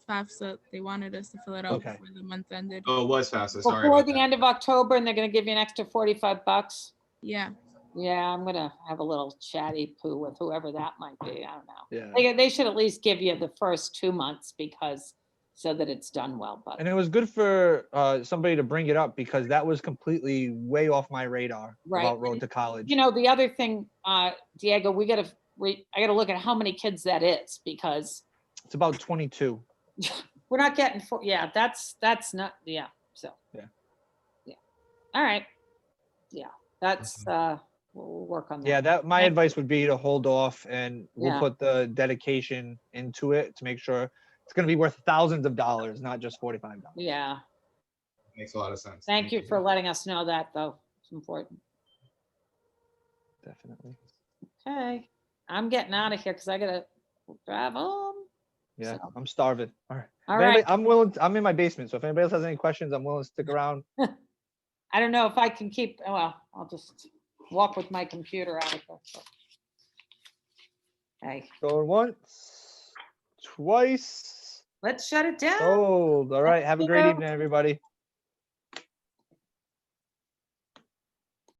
FAFSA. They wanted us to fill it out Okay. before the month ended. Oh, it was FAFSA. Sorry before about the that. end of October, and they're going to give you an extra $45. Yeah. Yeah, I'm gonna have a little chatty poo with whoever that might be. I don't know. Yeah. They should at least give you the first 2 months because so that it's done well. But And it was good for somebody to bring it up because that was completely way off my radar Right. about Road to College. you know, the other thing, Diego, I gotta look at how many kids that is because It's about 22. we're not getting that's not, so. Yeah. All right. Yeah, that's, we'll work on that. Yeah, that my Thank advice would be to hold off and we'll Yeah. put the dedication into it to make sure it's going to be worth thousands of dollars, not just $45. Yeah, Makes a lot of sense. thank you for letting us know that though. It's important. Definitely. Okay, I'm getting out of here because I gotta drive home. Yeah, So- I'm starving. All right. All If anybody- right. I'm in my basement, so if anybody else has any questions, I'm willing to stick around. I don't know if I can keep, well, I'll just walk with my computer out of here. so. Hey, Going once, twice. let's shut it down. Sold. All right. Have a great you. evening, everybody.